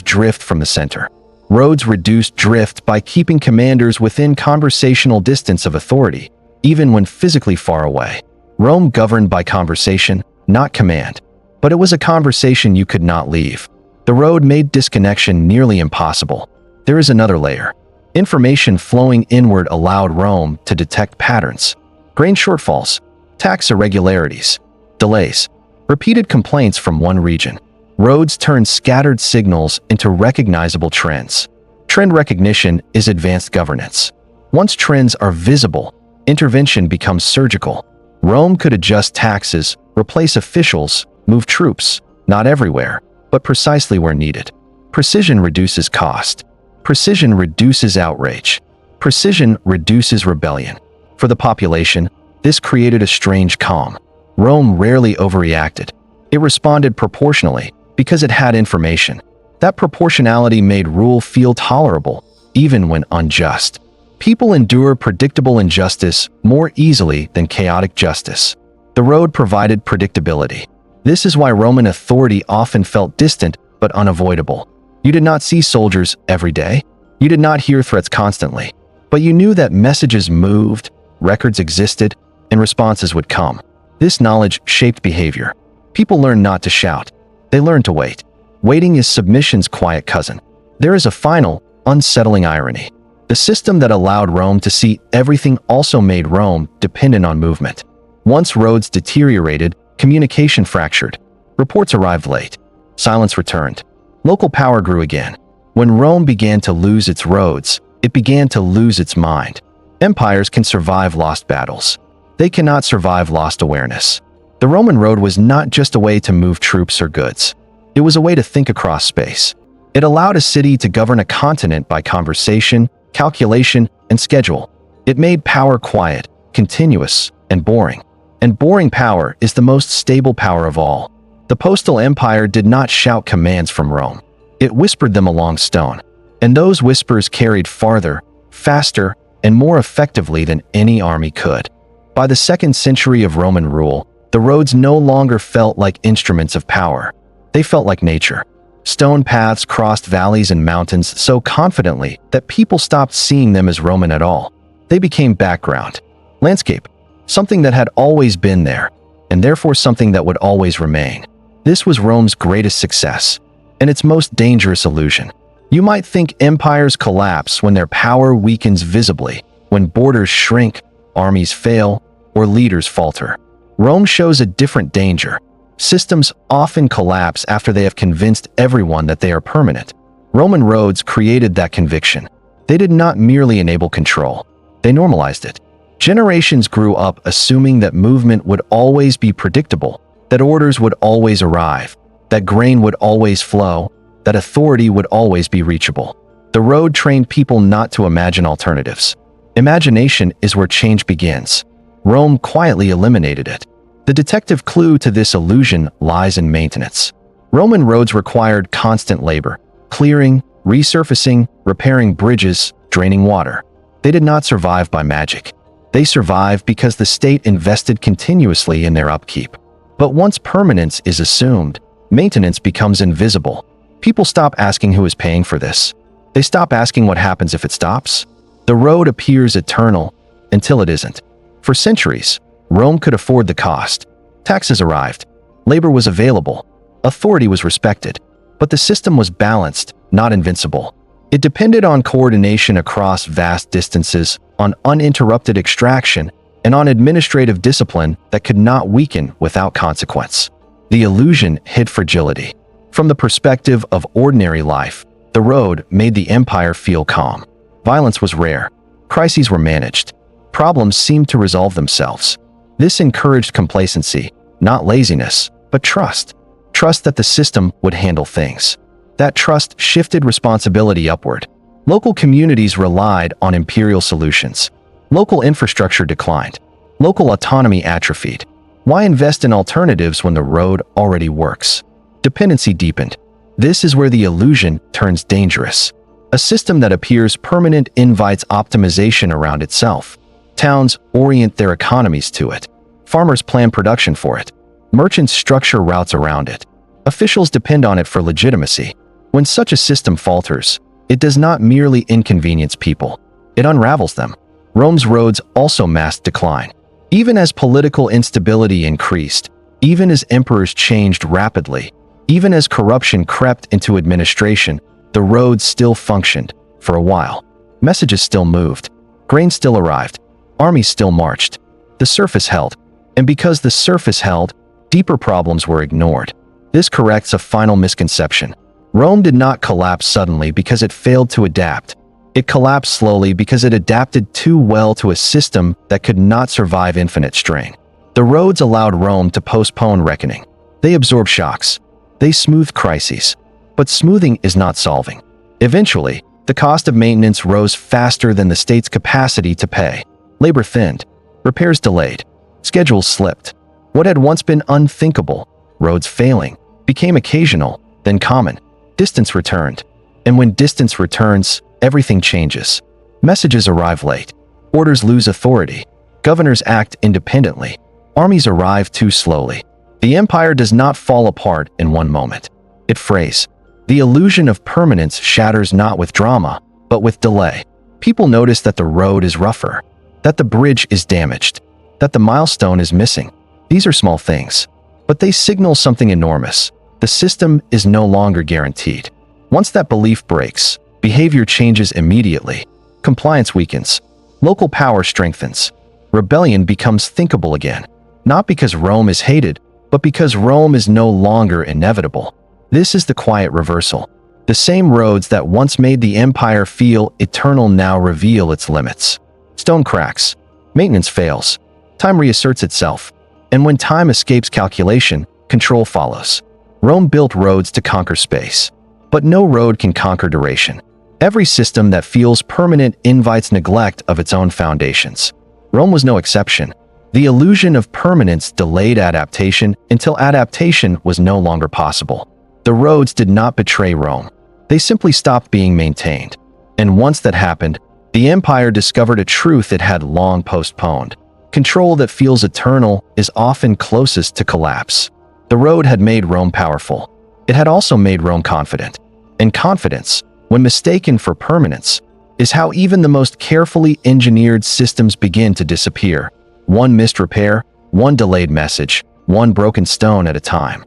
drift from the center. Roads reduced drift by keeping commanders within conversational distance of authority, even when physically far away. Rome governed by conversation, not command. But it was a conversation you could not leave. The road made disconnection nearly impossible. There is another layer. Information flowing inward allowed Rome to detect patterns: grain shortfalls, tax irregularities, delays, repeated complaints from one region. Roads turned scattered signals into recognizable trends. Trend recognition is advanced governance. Once trends are visible, intervention becomes surgical. Rome could adjust taxes, replace officials, move troops, not everywhere, but precisely where needed. Precision reduces cost. Precision reduces outrage. Precision reduces rebellion. For the population, this created a strange calm. Rome rarely overreacted. It responded proportionally because it had information. That proportionality made rule feel tolerable, even when unjust. People endure predictable injustice more easily than chaotic justice. The road provided predictability. This is why Roman authority often felt distant but unavoidable. You did not see soldiers every day. You did not hear threats constantly. But you knew that messages moved, records existed, and responses would come. This knowledge shaped behavior. People learned not to shout. They learned to wait. Waiting is submission's quiet cousin. There is a final, unsettling irony. The system that allowed Rome to see everything also made Rome dependent on movement. Once roads deteriorated, communication fractured. Reports arrived late. Silence returned. Local power grew again. When Rome began to lose its roads, it began to lose its mind. Empires can survive lost battles. They cannot survive lost awareness. The Roman road was not just a way to move troops or goods. It was a way to think across space. It allowed a city to govern a continent by conversation, calculation, and schedule. It made power quiet, continuous, and boring. And boring power is the most stable power of all. The postal empire did not shout commands from Rome. It whispered them along stone. And those whispers carried farther, faster, and more effectively than any army could. By the 2nd century of Roman rule, the roads no longer felt like instruments of power. They felt like nature. Stone paths crossed valleys and mountains so confidently that people stopped seeing them as Roman at all. They became background, landscape, something that had always been there, and therefore something that would always remain. This was Rome's greatest success, and its most dangerous illusion. You might think empires collapse when their power weakens visibly, when borders shrink, armies fail, or leaders falter. Rome shows a different danger. Systems often collapse after they have convinced everyone that they are permanent. Roman roads created that conviction. They did not merely enable control. They normalized it. Generations grew up assuming that movement would always be predictable, that orders would always arrive, that grain would always flow, that authority would always be reachable. The road trained people not to imagine alternatives. Imagination is where change begins. Rome quietly eliminated it. The detective clue to this illusion lies in maintenance. Roman roads required constant labor, clearing, resurfacing, repairing bridges, draining water. They did not survive by magic. They survived because the state invested continuously in their upkeep. But once permanence is assumed, maintenance becomes invisible. People stop asking who is paying for this. They stop asking what happens if it stops. The road appears eternal until it isn't. For centuries, Rome could afford the cost. Taxes arrived. Labor was available. Authority was respected. But the system was balanced, not invincible. It depended on coordination across vast distances, on uninterrupted extraction, and on administrative discipline that could not weaken without consequence. The illusion hid fragility. From the perspective of ordinary life, the road made the empire feel calm. Violence was rare. Crises were managed. Problems seemed to resolve themselves. This encouraged complacency, not laziness, but trust. Trust that the system would handle things. That trust shifted responsibility upward. Local communities relied on imperial solutions. Local infrastructure declined. Local autonomy atrophied. Why invest in alternatives when the road already works? Dependency deepened. This is where the illusion turns dangerous. A system that appears permanent invites optimization around itself. Towns orient their economies to it. Farmers plan production for it. Merchants structure routes around it. Officials depend on it for legitimacy. When such a system falters, it does not merely inconvenience people. It unravels them. Rome's roads also masked decline. Even as political instability increased, even as emperors changed rapidly, even as corruption crept into administration, the roads still functioned for a while. Messages still moved. Grain still arrived. Armies still marched. The surface held. And because the surface held, deeper problems were ignored. This corrects a final misconception. Rome did not collapse suddenly because it failed to adapt. It collapsed slowly because it adapted too well to a system that could not survive infinite strain. The roads allowed Rome to postpone reckoning. They absorbed shocks. They smoothed crises. But smoothing is not solving. Eventually, the cost of maintenance rose faster than the state's capacity to pay. Labor thinned. Repairs delayed. Schedules slipped. What had once been unthinkable, roads failing, became occasional, then common. Distance returned. And when distance returns, everything changes. Messages arrive late. Orders lose authority. Governors act independently. Armies arrive too slowly. The empire does not fall apart in one moment. It frays. The illusion of permanence shatters not with drama, but with delay. People notice that the road is rougher, that the bridge is damaged, that the milestone is missing. These are small things, but they signal something enormous. The system is no longer guaranteed. Once that belief breaks, behavior changes immediately. Compliance weakens. Local power strengthens. Rebellion becomes thinkable again. Not because Rome is hated, but because Rome is no longer inevitable. This is the quiet reversal. The same roads that once made the empire feel eternal now reveal its limits. Stone cracks. Maintenance fails. Time reasserts itself. And when time escapes calculation, control follows. Rome built roads to conquer space. But no road can conquer duration. Every system that feels permanent invites neglect of its own foundations. Rome was no exception. The illusion of permanence delayed adaptation until adaptation was no longer possible. The roads did not betray Rome. They simply stopped being maintained. And once that happened, the empire discovered a truth it had long postponed. Control that feels eternal is often closest to collapse. The road had made Rome powerful. It had also made Rome confident. And confidence, when mistaken for permanence, is how even the most carefully engineered systems begin to disappear. One missed repair, one delayed message, one broken stone at a time.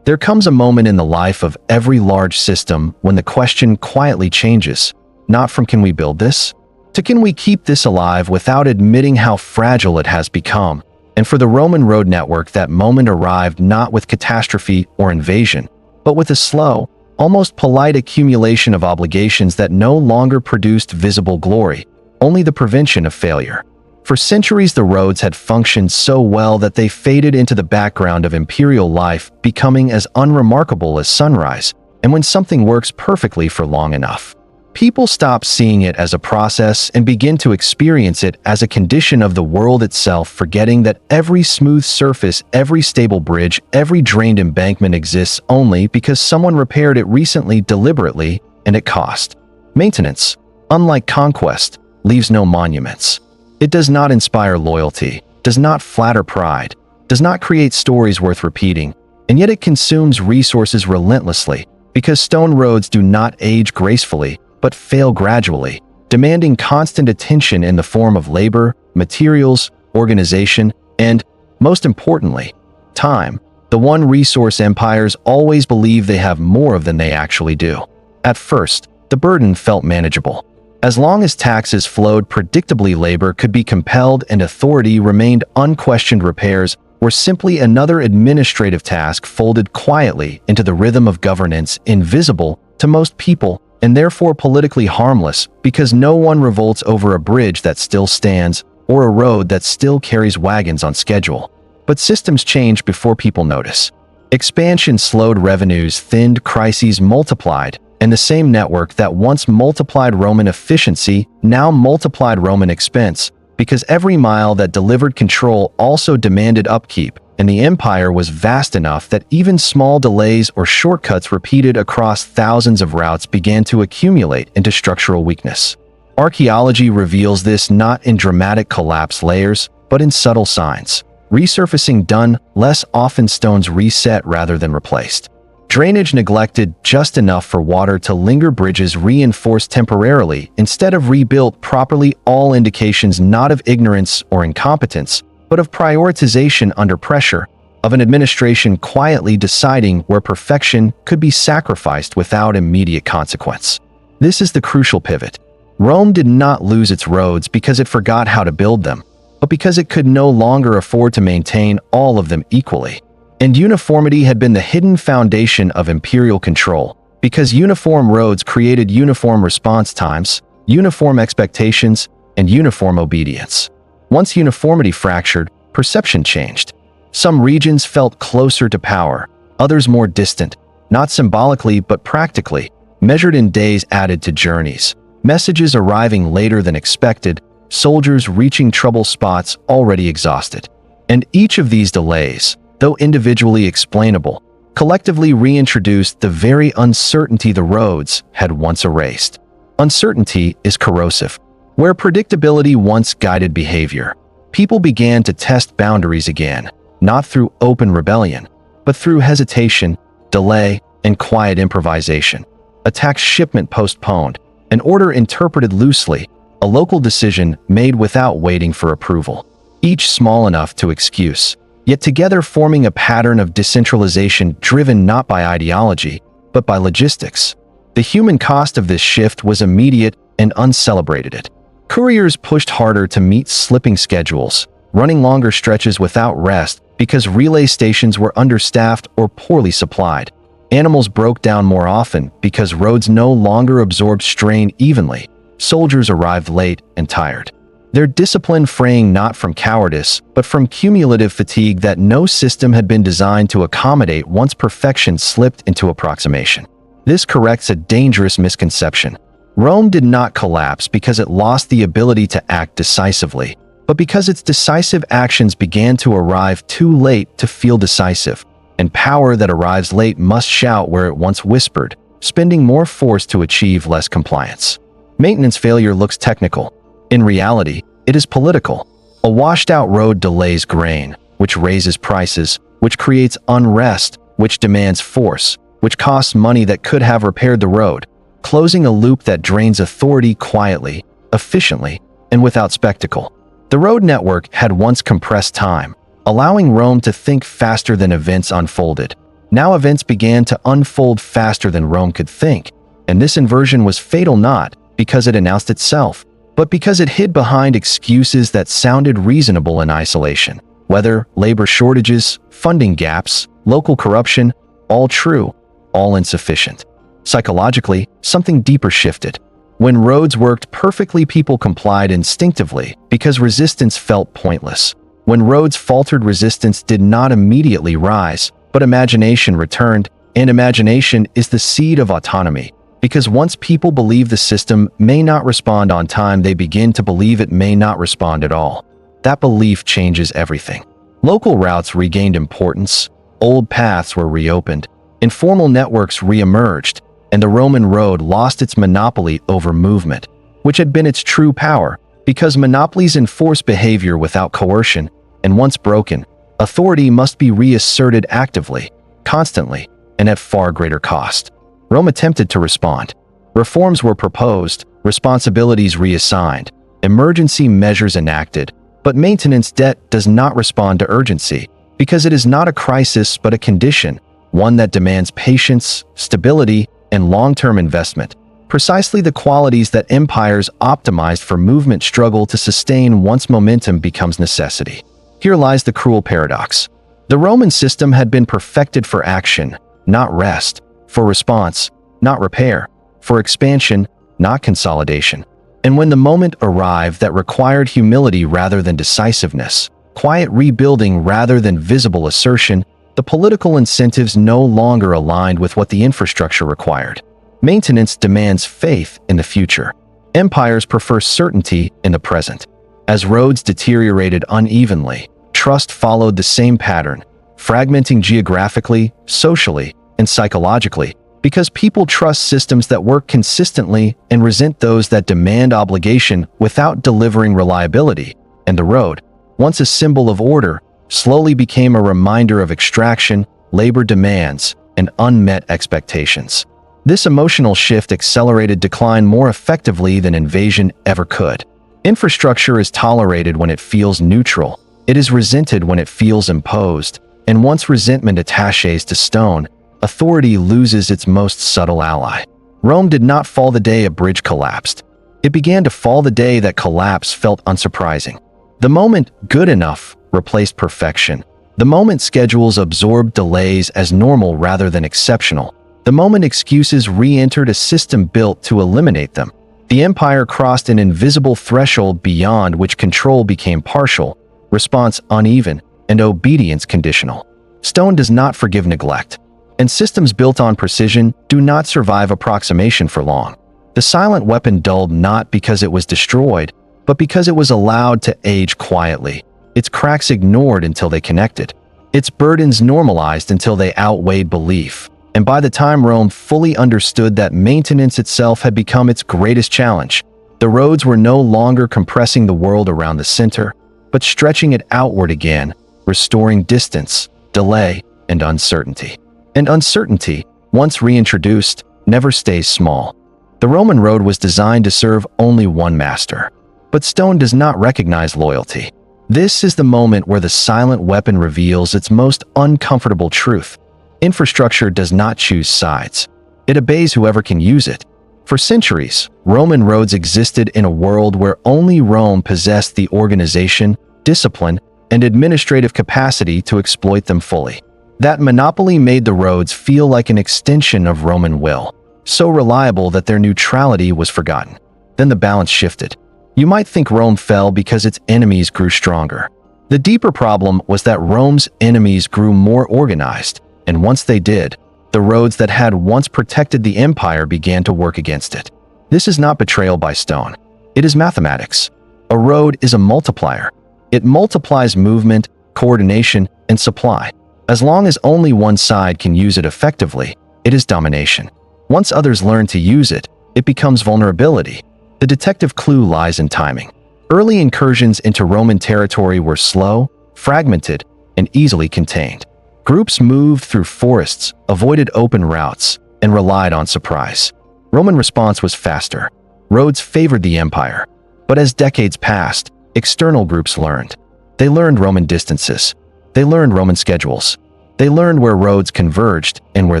There comes a moment in the life of every large system when the question quietly changes, not from "can we build this?" to "can we keep this alive?" without admitting how fragile it has become. And for the Roman road network, that moment arrived not with catastrophe or invasion, but with a slow, almost polite accumulation of obligations that no longer produced visible glory, only the prevention of failure. For centuries, the roads had functioned so well that they faded into the background of imperial life, becoming as unremarkable as sunrise. And when something works perfectly for long enough, people stop seeing it as a process and begin to experience it as a condition of the world itself, forgetting that every smooth surface, every stable bridge, every drained embankment exists only because someone repaired it recently, deliberately, and at cost. Maintenance, unlike conquest, leaves no monuments. It does not inspire loyalty, does not flatter pride, does not create stories worth repeating, and yet it consumes resources relentlessly, because stone roads do not age gracefully, but fail gradually, demanding constant attention in the form of labor, materials, organization, and, most importantly, time, the one resource empires always believe they have more of than they actually do. At first, the burden felt manageable. As long as taxes flowed predictably, labor could be compelled and authority remained unquestioned. Repairs were simply another administrative task folded quietly into the rhythm of governance, invisible to most people and therefore politically harmless, because no one revolts over a bridge that still stands or a road that still carries wagons on schedule. But systems change before people notice. Expansion slowed revenues, thinned, crises multiplied, and the same network that once multiplied Roman efficiency now multiplied Roman expense, because every mile that delivered control also demanded upkeep, and the empire was vast enough that even small delays or shortcuts repeated across thousands of routes began to accumulate into structural weakness. Archaeology reveals this not in dramatic collapse layers, but in subtle signs. Resurfacing done less often, stones reset rather than replaced. Drainage neglected just enough for water to linger, bridges reinforced temporarily instead of rebuilt properly, all indications not of ignorance or incompetence, but of prioritization under pressure, of an administration quietly deciding where perfection could be sacrificed without immediate consequence. This is the crucial pivot. Rome did not lose its roads because it forgot how to build them, but because it could no longer afford to maintain all of them equally. And uniformity had been the hidden foundation of imperial control, because uniform roads created uniform response times, uniform expectations, and uniform obedience. Once uniformity fractured, perception changed. Some regions felt closer to power, others more distant, not symbolically but practically, measured in days added to journeys, messages arriving later than expected, soldiers reaching trouble spots already exhausted. And each of these delays, though individually explainable, collectively reintroduced the very uncertainty the roads had once erased. Uncertainty is corrosive. Where predictability once guided behavior, people began to test boundaries again, not through open rebellion, but through hesitation, delay, and quiet improvisation. A tax shipment postponed, an order interpreted loosely, a local decision made without waiting for approval, each small enough to excuse, yet together forming a pattern of decentralization driven not by ideology, but by logistics. The human cost of this shift was immediate and uncelebrated. Couriers pushed harder to meet slipping schedules, running longer stretches without rest because relay stations were understaffed or poorly supplied. Animals broke down more often because roads no longer absorbed strain evenly. Soldiers arrived late and tired, their discipline fraying not from cowardice, but from cumulative fatigue that no system had been designed to accommodate once perfection slipped into approximation. This corrects a dangerous misconception. Rome did not collapse because it lost the ability to act decisively, but because its decisive actions began to arrive too late to feel decisive. And power that arrives late must shout where it once whispered, spending more force to achieve less compliance. Maintenance failure looks technical. In reality, it is political. A washed-out road delays grain, which raises prices, which creates unrest, which demands force, which costs money that could have repaired the road, closing a loop that drains authority quietly, efficiently, and without spectacle. The road network had once compressed time, allowing Rome to think faster than events unfolded. Now events began to unfold faster than Rome could think, and this inversion was fatal not because it announced itself, but because it hid behind excuses that sounded reasonable in isolation. Weather, labor shortages, funding gaps, local corruption, all true, all insufficient. Psychologically, something deeper shifted. When roads worked perfectly, people complied instinctively because resistance felt pointless. When roads faltered, resistance did not immediately rise, but imagination returned, and imagination is the seed of autonomy. Because once people believe the system may not respond on time, they begin to believe it may not respond at all. That belief changes everything. Local routes regained importance, old paths were reopened, informal networks re-emerged, and the Roman road lost its monopoly over movement, which had been its true power, because monopolies enforce behavior without coercion, and once broken, authority must be reasserted actively, constantly, and at far greater cost. Rome attempted to respond. Reforms were proposed, responsibilities reassigned, emergency measures enacted, but maintenance debt does not respond to urgency, because it is not a crisis but a condition, one that demands patience, stability, and long-term investment. Precisely the qualities that empires optimized for movement struggle to sustain once momentum becomes necessity. Here lies the cruel paradox. The Roman system had been perfected for action, not rest, for response, not repair, for expansion, not consolidation. And when the moment arrived that required humility rather than decisiveness, quiet rebuilding rather than visible assertion, the political incentives no longer aligned with what the infrastructure required. Maintenance demands faith in the future. Empires prefer certainty in the present. As roads deteriorated unevenly, trust followed the same pattern, fragmenting geographically, socially, and psychologically, because people trust systems that work consistently and resent those that demand obligation without delivering reliability. And the road, once a symbol of order, slowly became a reminder of extraction, labor demands, and unmet expectations. This emotional shift accelerated decline more effectively than invasion ever could. Infrastructure is tolerated when it feels neutral. It is resented when it feels imposed. And once resentment attaches to stone, authority loses its most subtle ally. Rome did not fall the day a bridge collapsed. It began to fall the day that collapse felt unsurprising. The moment good enough replaced perfection. The moment schedules absorbed delays as normal rather than exceptional. The moment excuses re-entered a system built to eliminate them. The empire crossed an invisible threshold beyond which control became partial, response uneven, and obedience conditional. Stone does not forgive neglect, and systems built on precision do not survive approximation for long. The silent weapon dulled not because it was destroyed, but because it was allowed to age quietly, its cracks ignored until they connected, its burdens normalized until they outweighed belief. And by the time Rome fully understood that maintenance itself had become its greatest challenge, the roads were no longer compressing the world around the center, but stretching it outward again, restoring distance, delay, and uncertainty. And uncertainty, once reintroduced, never stays small. The Roman road was designed to serve only one master. But stone does not recognize loyalty. This is the moment where the silent weapon reveals its most uncomfortable truth. Infrastructure does not choose sides. It obeys whoever can use it. For centuries, Roman roads existed in a world where only Rome possessed the organization, discipline, and administrative capacity to exploit them fully. That monopoly made the roads feel like an extension of Roman will, so reliable that their neutrality was forgotten. Then the balance shifted. You might think Rome fell because its enemies grew stronger. The deeper problem was that Rome's enemies grew more organized, and once they did, the roads that had once protected the empire began to work against it. This is not betrayal by stone. It is mathematics. A road is a multiplier. It multiplies movement, coordination, and supply. As long as only one side can use it effectively, it is domination. Once others learn to use it, it becomes vulnerability. The detective clue lies in timing. Early incursions into Roman territory were slow, fragmented, and easily contained. Groups moved through forests, avoided open routes, and relied on surprise. Roman response was faster. Roads favored the empire. But as decades passed, external groups learned. They learned Roman distances. They learned Roman schedules. They learned where roads converged and where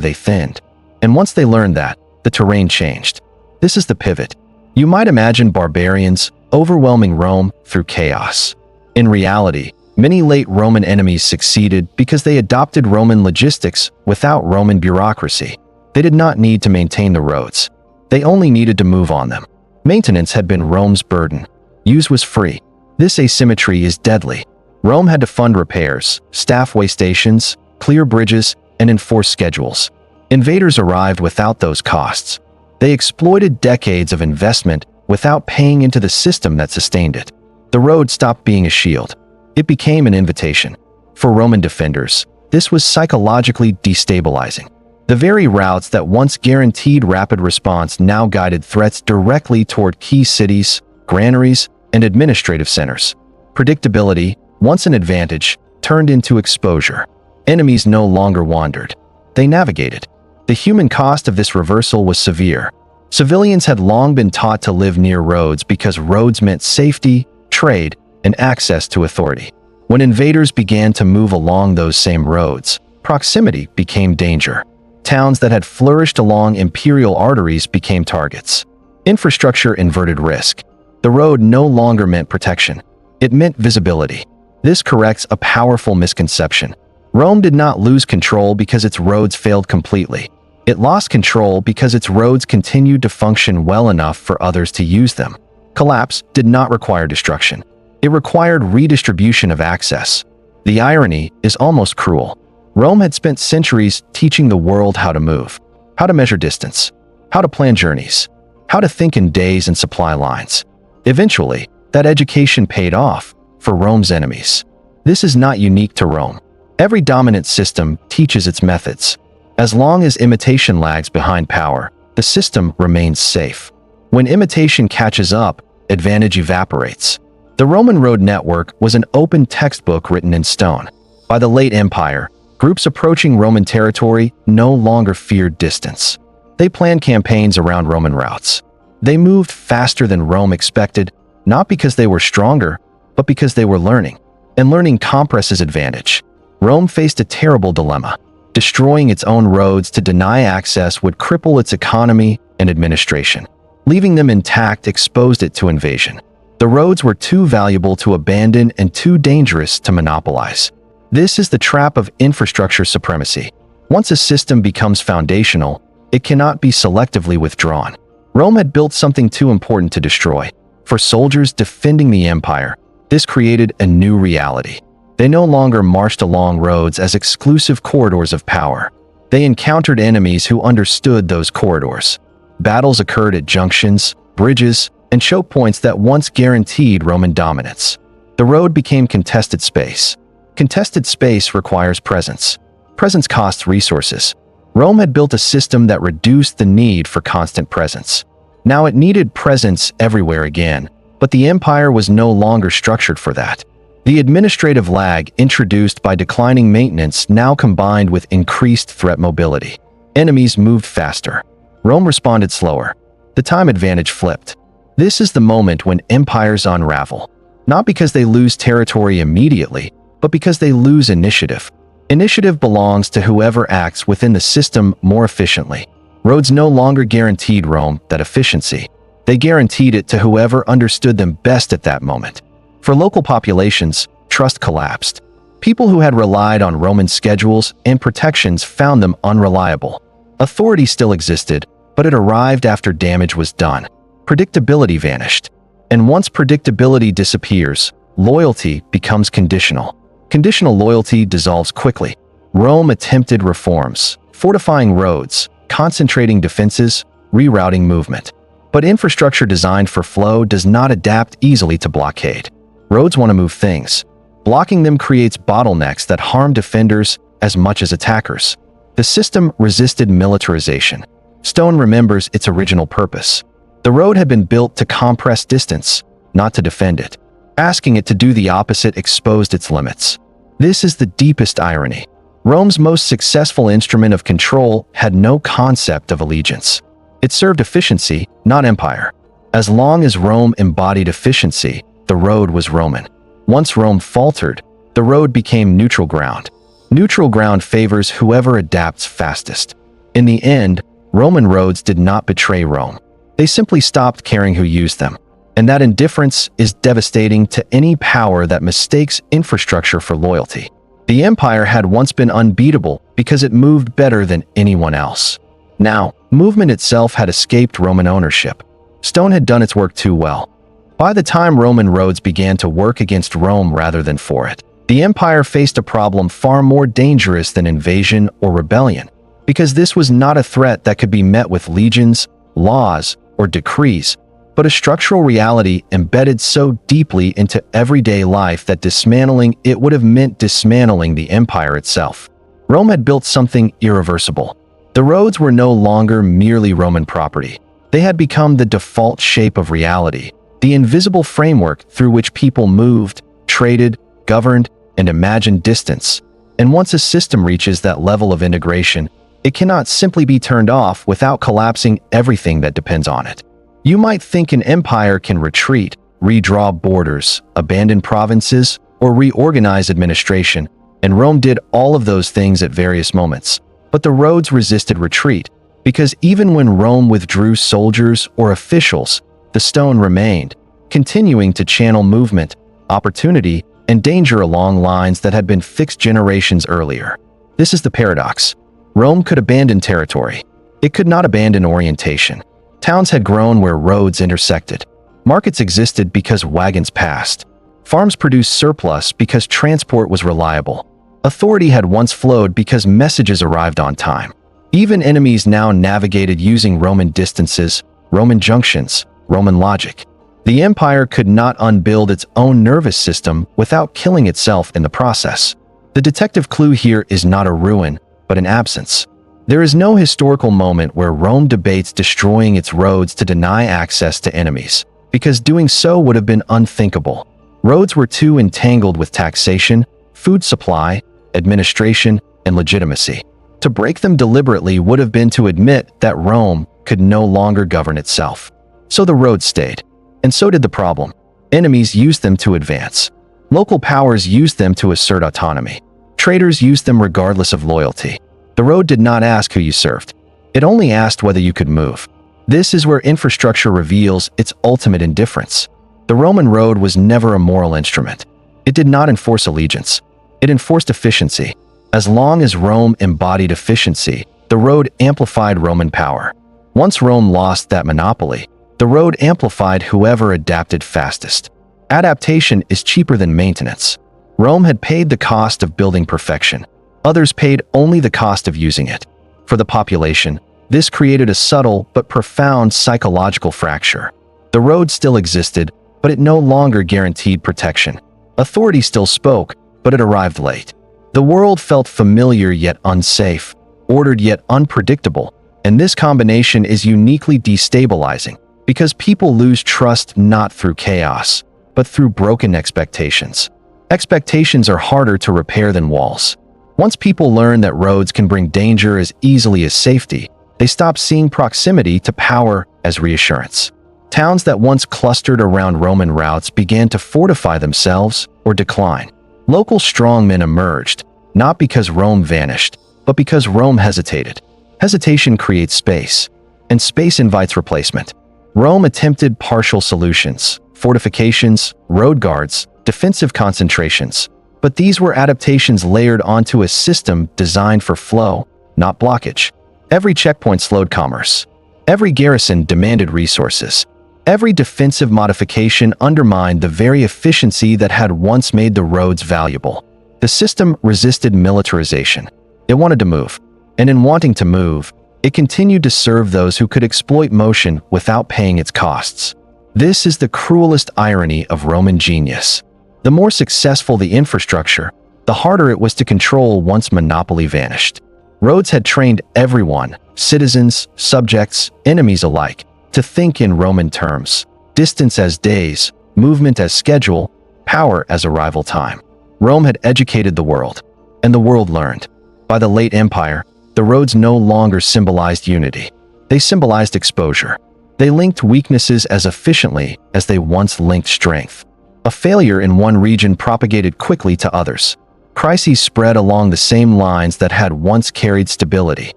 they thinned. And once they learned that, the terrain changed. This is the pivot. You might imagine barbarians overwhelming Rome through chaos. In reality, many late Roman enemies succeeded because they adopted Roman logistics without Roman bureaucracy. They did not need to maintain the roads. They only needed to move on them. Maintenance had been Rome's burden. Use was free. This asymmetry is deadly. Rome had to fund repairs, staff way stations, clear bridges, and enforce schedules. Invaders arrived without those costs. They exploited decades of investment without paying into the system that sustained it. The road stopped being a shield. It became an invitation. For Roman defenders, this was psychologically destabilizing. The very routes that once guaranteed rapid response now guided threats directly toward key cities, granaries, and administrative centers. Predictability, once an advantage, turned into exposure. Enemies no longer wandered. They navigated. The human cost of this reversal was severe. Civilians had long been taught to live near roads because roads meant safety, trade, and access to authority. When invaders began to move along those same roads, proximity became danger. Towns that had flourished along imperial arteries became targets. Infrastructure inverted risk. The road no longer meant protection. It meant visibility. This corrects a powerful misconception. Rome did not lose control because its roads failed completely. It lost control because its roads continued to function well enough for others to use them. Collapse did not require destruction. It required redistribution of access. The irony is almost cruel. Rome had spent centuries teaching the world how to move, how to measure distance, how to plan journeys, how to think in days and supply lines. Eventually, that education paid off for Rome's enemies. This is not unique to Rome. Every dominant system teaches its methods. As long as imitation lags behind power, the system remains safe. When imitation catches up, advantage evaporates. The Roman road network was an open textbook written in stone. By the late empire, groups approaching Roman territory no longer feared distance. They planned campaigns around Roman routes. They moved faster than Rome expected, not because they were stronger, but because they were learning. And learning compresses advantage. Rome faced a terrible dilemma. Destroying its own roads to deny access would cripple its economy and administration. Leaving them intact exposed it to invasion. The roads were too valuable to abandon and too dangerous to monopolize. This is the trap of infrastructure supremacy. Once a system becomes foundational, it cannot be selectively withdrawn. Rome had built something too important to destroy. For soldiers defending the empire, this created a new reality. They no longer marched along roads as exclusive corridors of power. They encountered enemies who understood those corridors. Battles occurred at junctions, bridges, and choke points that once guaranteed Roman dominance. The road became contested space. Contested space requires presence. Presence costs resources. Rome had built a system that reduced the need for constant presence. Now it needed presence everywhere again, but the empire was no longer structured for that. The administrative lag introduced by declining maintenance now combined with increased threat mobility. Enemies moved faster. Rome responded slower. The time advantage flipped. This is the moment when empires unravel, not because they lose territory immediately, but because they lose initiative. Initiative belongs to whoever acts within the system more efficiently. Roads no longer guaranteed Rome that efficiency. They guaranteed it to whoever understood them best at that moment. For local populations, trust collapsed. People who had relied on Roman schedules and protections found them unreliable. Authority still existed, but it arrived after damage was done. Predictability vanished. And once predictability disappears, loyalty becomes conditional. Conditional loyalty dissolves quickly. Rome attempted reforms, fortifying roads, concentrating defenses, rerouting movement. But infrastructure designed for flow does not adapt easily to blockade. Roads want to move things. Blocking them creates bottlenecks that harm defenders as much as attackers. The system resisted militarization. Stone remembers its original purpose. The road had been built to compress distance, not to defend it. Asking it to do the opposite exposed its limits. This is the deepest irony. Rome's most successful instrument of control had no concept of allegiance. It served efficiency, not empire. As long as Rome embodied efficiency, the road was Roman. Once Rome faltered, the road became neutral ground. Neutral ground favors whoever adapts fastest. In the end, Roman roads did not betray Rome. They simply stopped caring who used them. And that indifference is devastating to any power that mistakes infrastructure for loyalty. The empire had once been unbeatable because it moved better than anyone else. Now, movement itself had escaped Roman ownership. Stone had done its work too well. By the time Roman roads began to work against Rome rather than for it, the empire faced a problem far more dangerous than invasion or rebellion, because this was not a threat that could be met with legions, laws, or decrees, but a structural reality embedded so deeply into everyday life that dismantling it would have meant dismantling the empire itself. Rome had built something irreversible. The roads were no longer merely Roman property. They had become the default shape of reality, the invisible framework through which people moved, traded, governed, and imagined distance. And once a system reaches that level of integration, it cannot simply be turned off without collapsing everything that depends on it. You might think an empire can retreat, redraw borders, abandon provinces, or reorganize administration, and Rome did all of those things at various moments. But the roads resisted retreat, because even when Rome withdrew soldiers or officials, the stone remained, continuing to channel movement, opportunity, and danger along lines that had been fixed generations earlier. This is the paradox. Rome could abandon territory. It could not abandon orientation. Towns had grown where roads intersected. Markets existed because wagons passed. Farms produced surplus because transport was reliable. Authority had once flowed because messages arrived on time. Even enemies now navigated using Roman distances, Roman junctions, Roman logic. The empire could not unbuild its own nervous system without killing itself in the process. The detective clue here is not a ruin, but an absence. There is no historical moment where Rome debates destroying its roads to deny access to enemies, because doing so would have been unthinkable. Roads were too entangled with taxation, food supply, administration, and legitimacy. To break them deliberately would have been to admit that Rome could no longer govern itself. So the roads stayed. And so did the problem. Enemies used them to advance. Local powers used them to assert autonomy. Traders used them regardless of loyalty. The road did not ask who you served. It only asked whether you could move. This is where infrastructure reveals its ultimate indifference. The Roman road was never a moral instrument. It did not enforce allegiance. It enforced efficiency. As long as Rome embodied efficiency, the road amplified Roman power. Once Rome lost that monopoly, the road amplified whoever adapted fastest. Adaptation is cheaper than maintenance. Rome had paid the cost of building perfection. Others paid only the cost of using it. For the population, this created a subtle but profound psychological fracture. The road still existed, but it no longer guaranteed protection. Authority still spoke, but it arrived late. The world felt familiar yet unsafe, ordered yet unpredictable, and this combination is uniquely destabilizing because people lose trust not through chaos, but through broken expectations. Expectations are harder to repair than walls. Once people learn that roads can bring danger as easily as safety, they stop seeing proximity to power as reassurance. Towns that once clustered around Roman routes began to fortify themselves or decline. Local strongmen emerged, not because Rome vanished, but because Rome hesitated. Hesitation creates space, and space invites replacement. Rome attempted partial solutions, fortifications, road guards, defensive concentrations, but these were adaptations layered onto a system designed for flow, not blockage. Every checkpoint slowed commerce. Every garrison demanded resources. Every defensive modification undermined the very efficiency that had once made the roads valuable. The system resisted militarization. It wanted to move, and in wanting to move, it continued to serve those who could exploit motion without paying its costs. This is the cruelest irony of Roman genius. The more successful the infrastructure, the harder it was to control once monopoly vanished. Roads had trained everyone, citizens, subjects, enemies alike, to think in Roman terms: distance as days, movement as schedule, power as arrival time. Rome had educated the world, and the world learned. By the late Empire, the roads no longer symbolized unity. They symbolized exposure. They linked weaknesses as efficiently as they once linked strength. A failure in one region propagated quickly to others. Crises spread along the same lines that had once carried stability.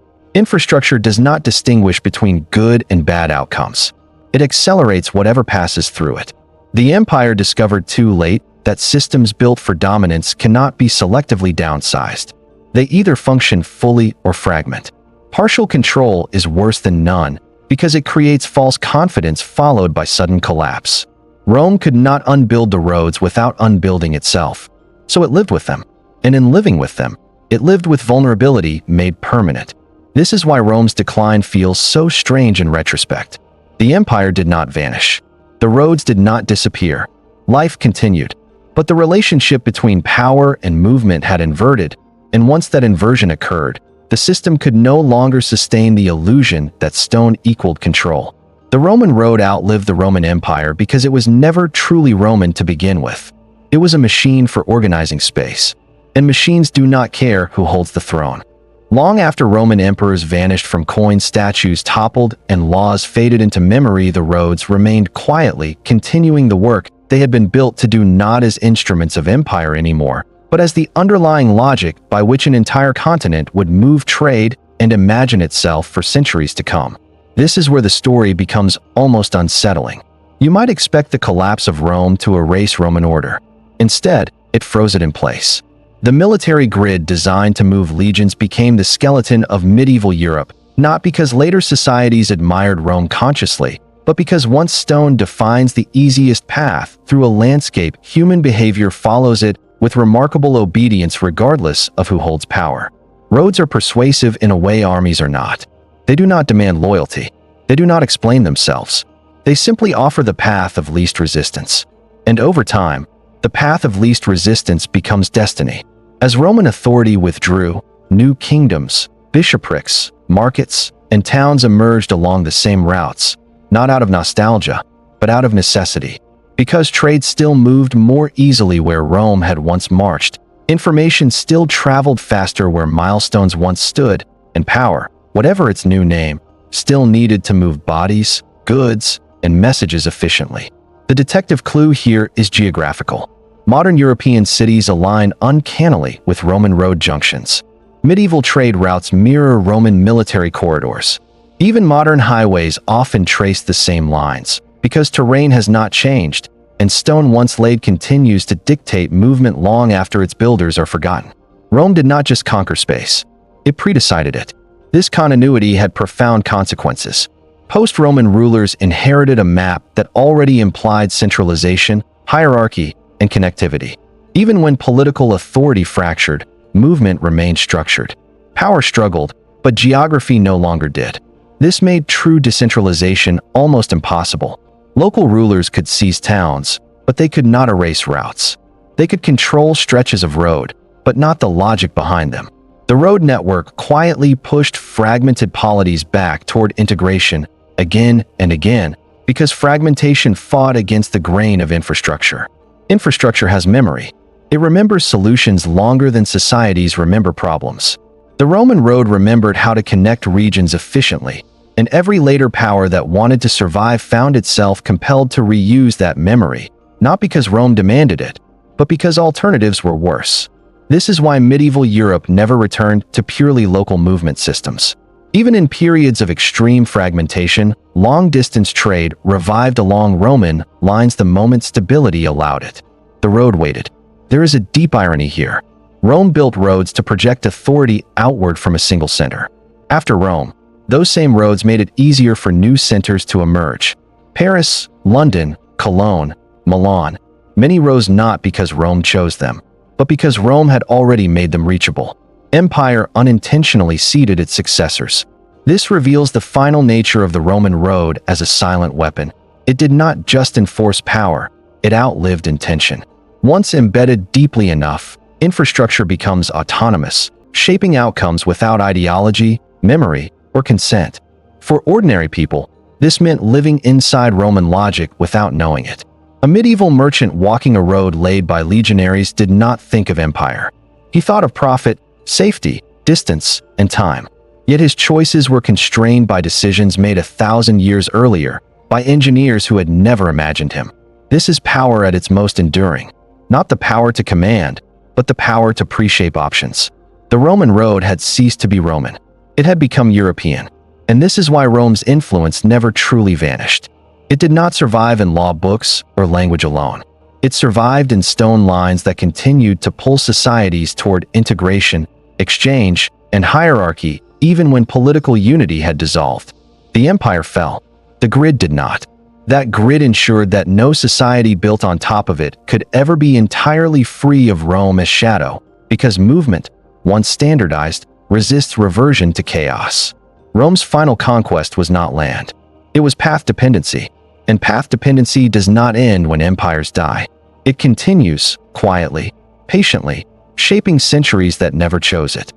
Infrastructure does not distinguish between good and bad outcomes. It accelerates whatever passes through it. The empire discovered too late that systems built for dominance cannot be selectively downsized. They either function fully or fragment. Partial control is worse than none because it creates false confidence followed by sudden collapse. Rome could not unbuild the roads without unbuilding itself, so it lived with them. And in living with them, it lived with vulnerability made permanent. This is why Rome's decline feels so strange in retrospect. The empire did not vanish. The roads did not disappear. Life continued. But the relationship between power and movement had inverted, and once that inversion occurred, the system could no longer sustain the illusion that stone equaled control. The Roman road outlived the Roman Empire because it was never truly Roman to begin with. It was a machine for organizing space. And machines do not care who holds the throne. Long after Roman emperors vanished from coins, statues toppled, and laws faded into memory, the roads remained quietly, continuing the work they had been built to do, not as instruments of empire anymore, but as the underlying logic by which an entire continent would move, trade, and imagine itself for centuries to come. This is where the story becomes almost unsettling. You might expect the collapse of Rome to erase Roman order. Instead, it froze it in place. The military grid designed to move legions became the skeleton of medieval Europe, not because later societies admired Rome consciously, but because once stone defines the easiest path through a landscape, human behavior follows it with remarkable obedience regardless of who holds power. Roads are persuasive in a way armies are not. They do not demand loyalty. They do not explain themselves. They simply offer the path of least resistance. And over time, the path of least resistance becomes destiny. As Roman authority withdrew, new kingdoms, bishoprics, markets, and towns emerged along the same routes, not out of nostalgia, but out of necessity. Because trade still moved more easily where Rome had once marched, information still traveled faster where milestones once stood, and power, whatever its new name, still needed to move bodies, goods, and messages efficiently. The detective clue here is geographical. Modern European cities align uncannily with Roman road junctions. Medieval trade routes mirror Roman military corridors. Even modern highways often trace the same lines, because terrain has not changed, and stone once laid continues to dictate movement long after its builders are forgotten. Rome did not just conquer space, it predecided it. This continuity had profound consequences. Post-Roman rulers inherited a map that already implied centralization, hierarchy, and connectivity. Even when political authority fractured, movement remained structured. Power struggled, but geography no longer did. This made true decentralization almost impossible. Local rulers could seize towns, but they could not erase routes. They could control stretches of road, but not the logic behind them. The road network quietly pushed fragmented polities back toward integration again and again because fragmentation fought against the grain of infrastructure. Infrastructure has memory. It remembers solutions longer than societies remember problems. The Roman road remembered how to connect regions efficiently, and every later power that wanted to survive found itself compelled to reuse that memory, not because Rome demanded it, but because alternatives were worse. This is why medieval Europe never returned to purely local movement systems. Even in periods of extreme fragmentation, long-distance trade revived along Roman lines the moment stability allowed it. The road waited. There is a deep irony here. Rome built roads to project authority outward from a single center. After Rome, those same roads made it easier for new centers to emerge. Paris, London, Cologne, Milan. Many rose not because Rome chose them, but because Rome had already made them reachable. Empire unintentionally seeded its successors. This reveals the final nature of the Roman road as a silent weapon. It did not just enforce power, it outlived intention. Once embedded deeply enough, infrastructure becomes autonomous, shaping outcomes without ideology, memory, or consent. For ordinary people, this meant living inside Roman logic without knowing it. A medieval merchant walking a road laid by legionaries did not think of empire. He thought of profit, safety, distance, and time. Yet his choices were constrained by decisions made 1,000 years earlier by engineers who had never imagined him. This is power at its most enduring. Not the power to command, but the power to pre-shape options. The Roman road had ceased to be Roman. It had become European. And this is why Rome's influence never truly vanished. It did not survive in law books or language alone. It survived in stone lines that continued to pull societies toward integration, exchange, and hierarchy even when political unity had dissolved. The empire fell. The grid did not. That grid ensured that no society built on top of it could ever be entirely free of Rome as shadow, because movement, once standardized, resists reversion to chaos. Rome's final conquest was not land. It was path dependency. And path dependency does not end when empires die. It continues, quietly, patiently, shaping centuries that never chose it.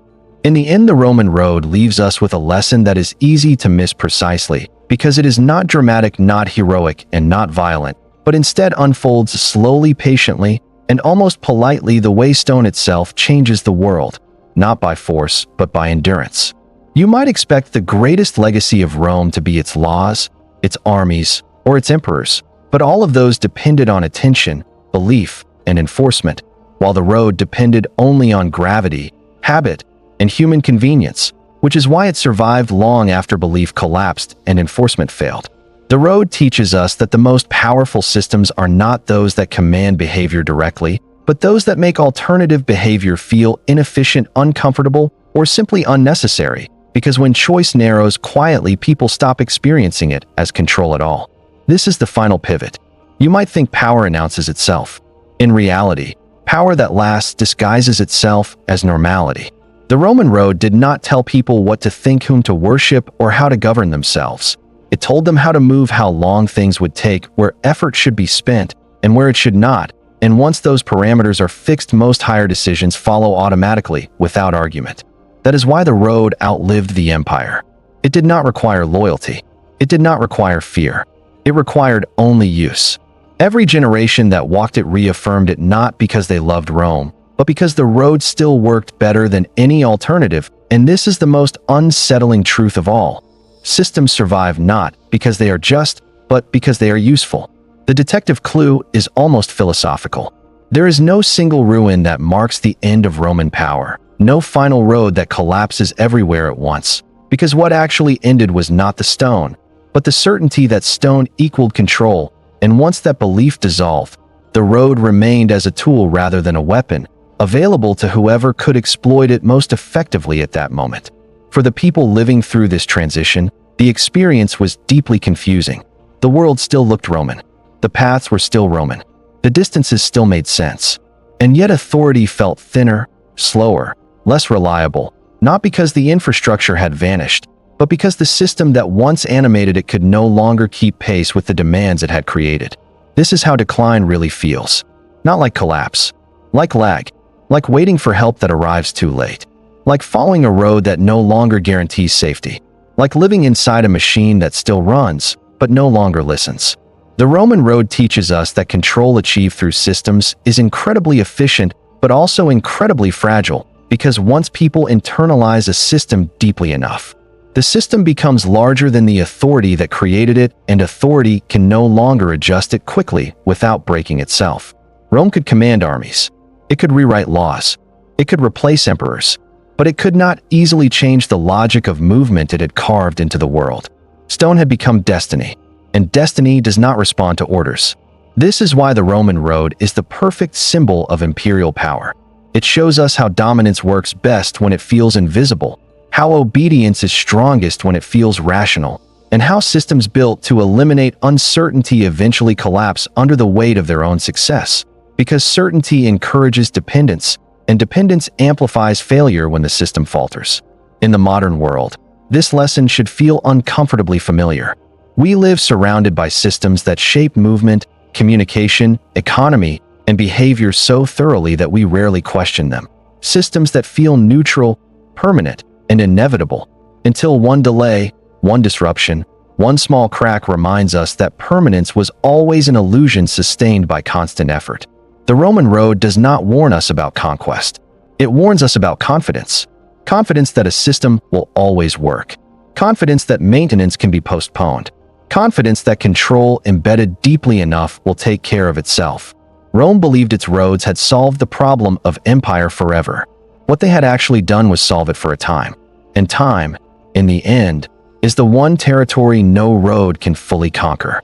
In the end, the Roman road leaves us with a lesson that is easy to miss precisely, because it is not dramatic, not heroic, and not violent, but instead unfolds slowly, patiently, and almost politely the way stone itself changes the world, not by force, but by endurance. You might expect the greatest legacy of Rome to be its laws, its armies, or its emperors, but all of those depended on attention, belief, and enforcement, while the road depended only on gravity, habit, and human convenience, which is why it survived long after belief collapsed and enforcement failed. The road teaches us that the most powerful systems are not those that command behavior directly, but those that make alternative behavior feel inefficient, uncomfortable, or simply unnecessary, because when choice narrows quietly, people stop experiencing it as control at all. This is the final pivot. You might think power announces itself. In reality, power that lasts disguises itself as normality. The Roman road did not tell people what to think, whom to worship, or how to govern themselves. It told them how to move, how long things would take, where effort should be spent, and where it should not. And once those parameters are fixed, most higher decisions follow automatically, without argument. That is why the road outlived the empire. It did not require loyalty. It did not require fear. It required only use. Every generation that walked it reaffirmed it, not because they loved Rome, but because the road still worked better than any alternative. And this is the most unsettling truth of all. Systems survive not because they are just, but because they are useful. The detective clue is almost philosophical. There is no single ruin that marks the end of Roman power, no final road that collapses everywhere at once, because what actually ended was not the stone, but the certainty that stone equaled control, and once that belief dissolved, the road remained as a tool rather than a weapon, available to whoever could exploit it most effectively at that moment. For the people living through this transition, the experience was deeply confusing. The world still looked Roman. The paths were still Roman. The distances still made sense. And yet authority felt thinner, slower, less reliable, not because the infrastructure had vanished, but because the system that once animated it could no longer keep pace with the demands it had created. This is how decline really feels. Not like collapse, like lag, like waiting for help that arrives too late, like following a road that no longer guarantees safety, like living inside a machine that still runs, but no longer listens. The Roman road teaches us that control achieved through systems is incredibly efficient, but also incredibly fragile, because once people internalize a system deeply enough, the system becomes larger than the authority that created it, and authority can no longer adjust it quickly without breaking itself. Rome could command armies. It could rewrite laws. It could replace emperors. But it could not easily change the logic of movement it had carved into the world. Stone had become destiny, and destiny does not respond to orders. This is why the Roman road is the perfect symbol of imperial power. It shows us how dominance works best when it feels invisible, how obedience is strongest when it feels rational, and how systems built to eliminate uncertainty eventually collapse under the weight of their own success. Because certainty encourages dependence, and dependence amplifies failure when the system falters. In the modern world, this lesson should feel uncomfortably familiar. We live surrounded by systems that shape movement, communication, economy, and behavior so thoroughly that we rarely question them. Systems that feel neutral, permanent, and inevitable, until one delay, one disruption, one small crack reminds us that permanence was always an illusion sustained by constant effort. The Roman road does not warn us about conquest. It warns us about confidence. Confidence that a system will always work. Confidence that maintenance can be postponed. Confidence that control embedded deeply enough will take care of itself. Rome believed its roads had solved the problem of empire forever. What they had actually done was solve it for a time. And time, in the end, is the one territory no road can fully conquer.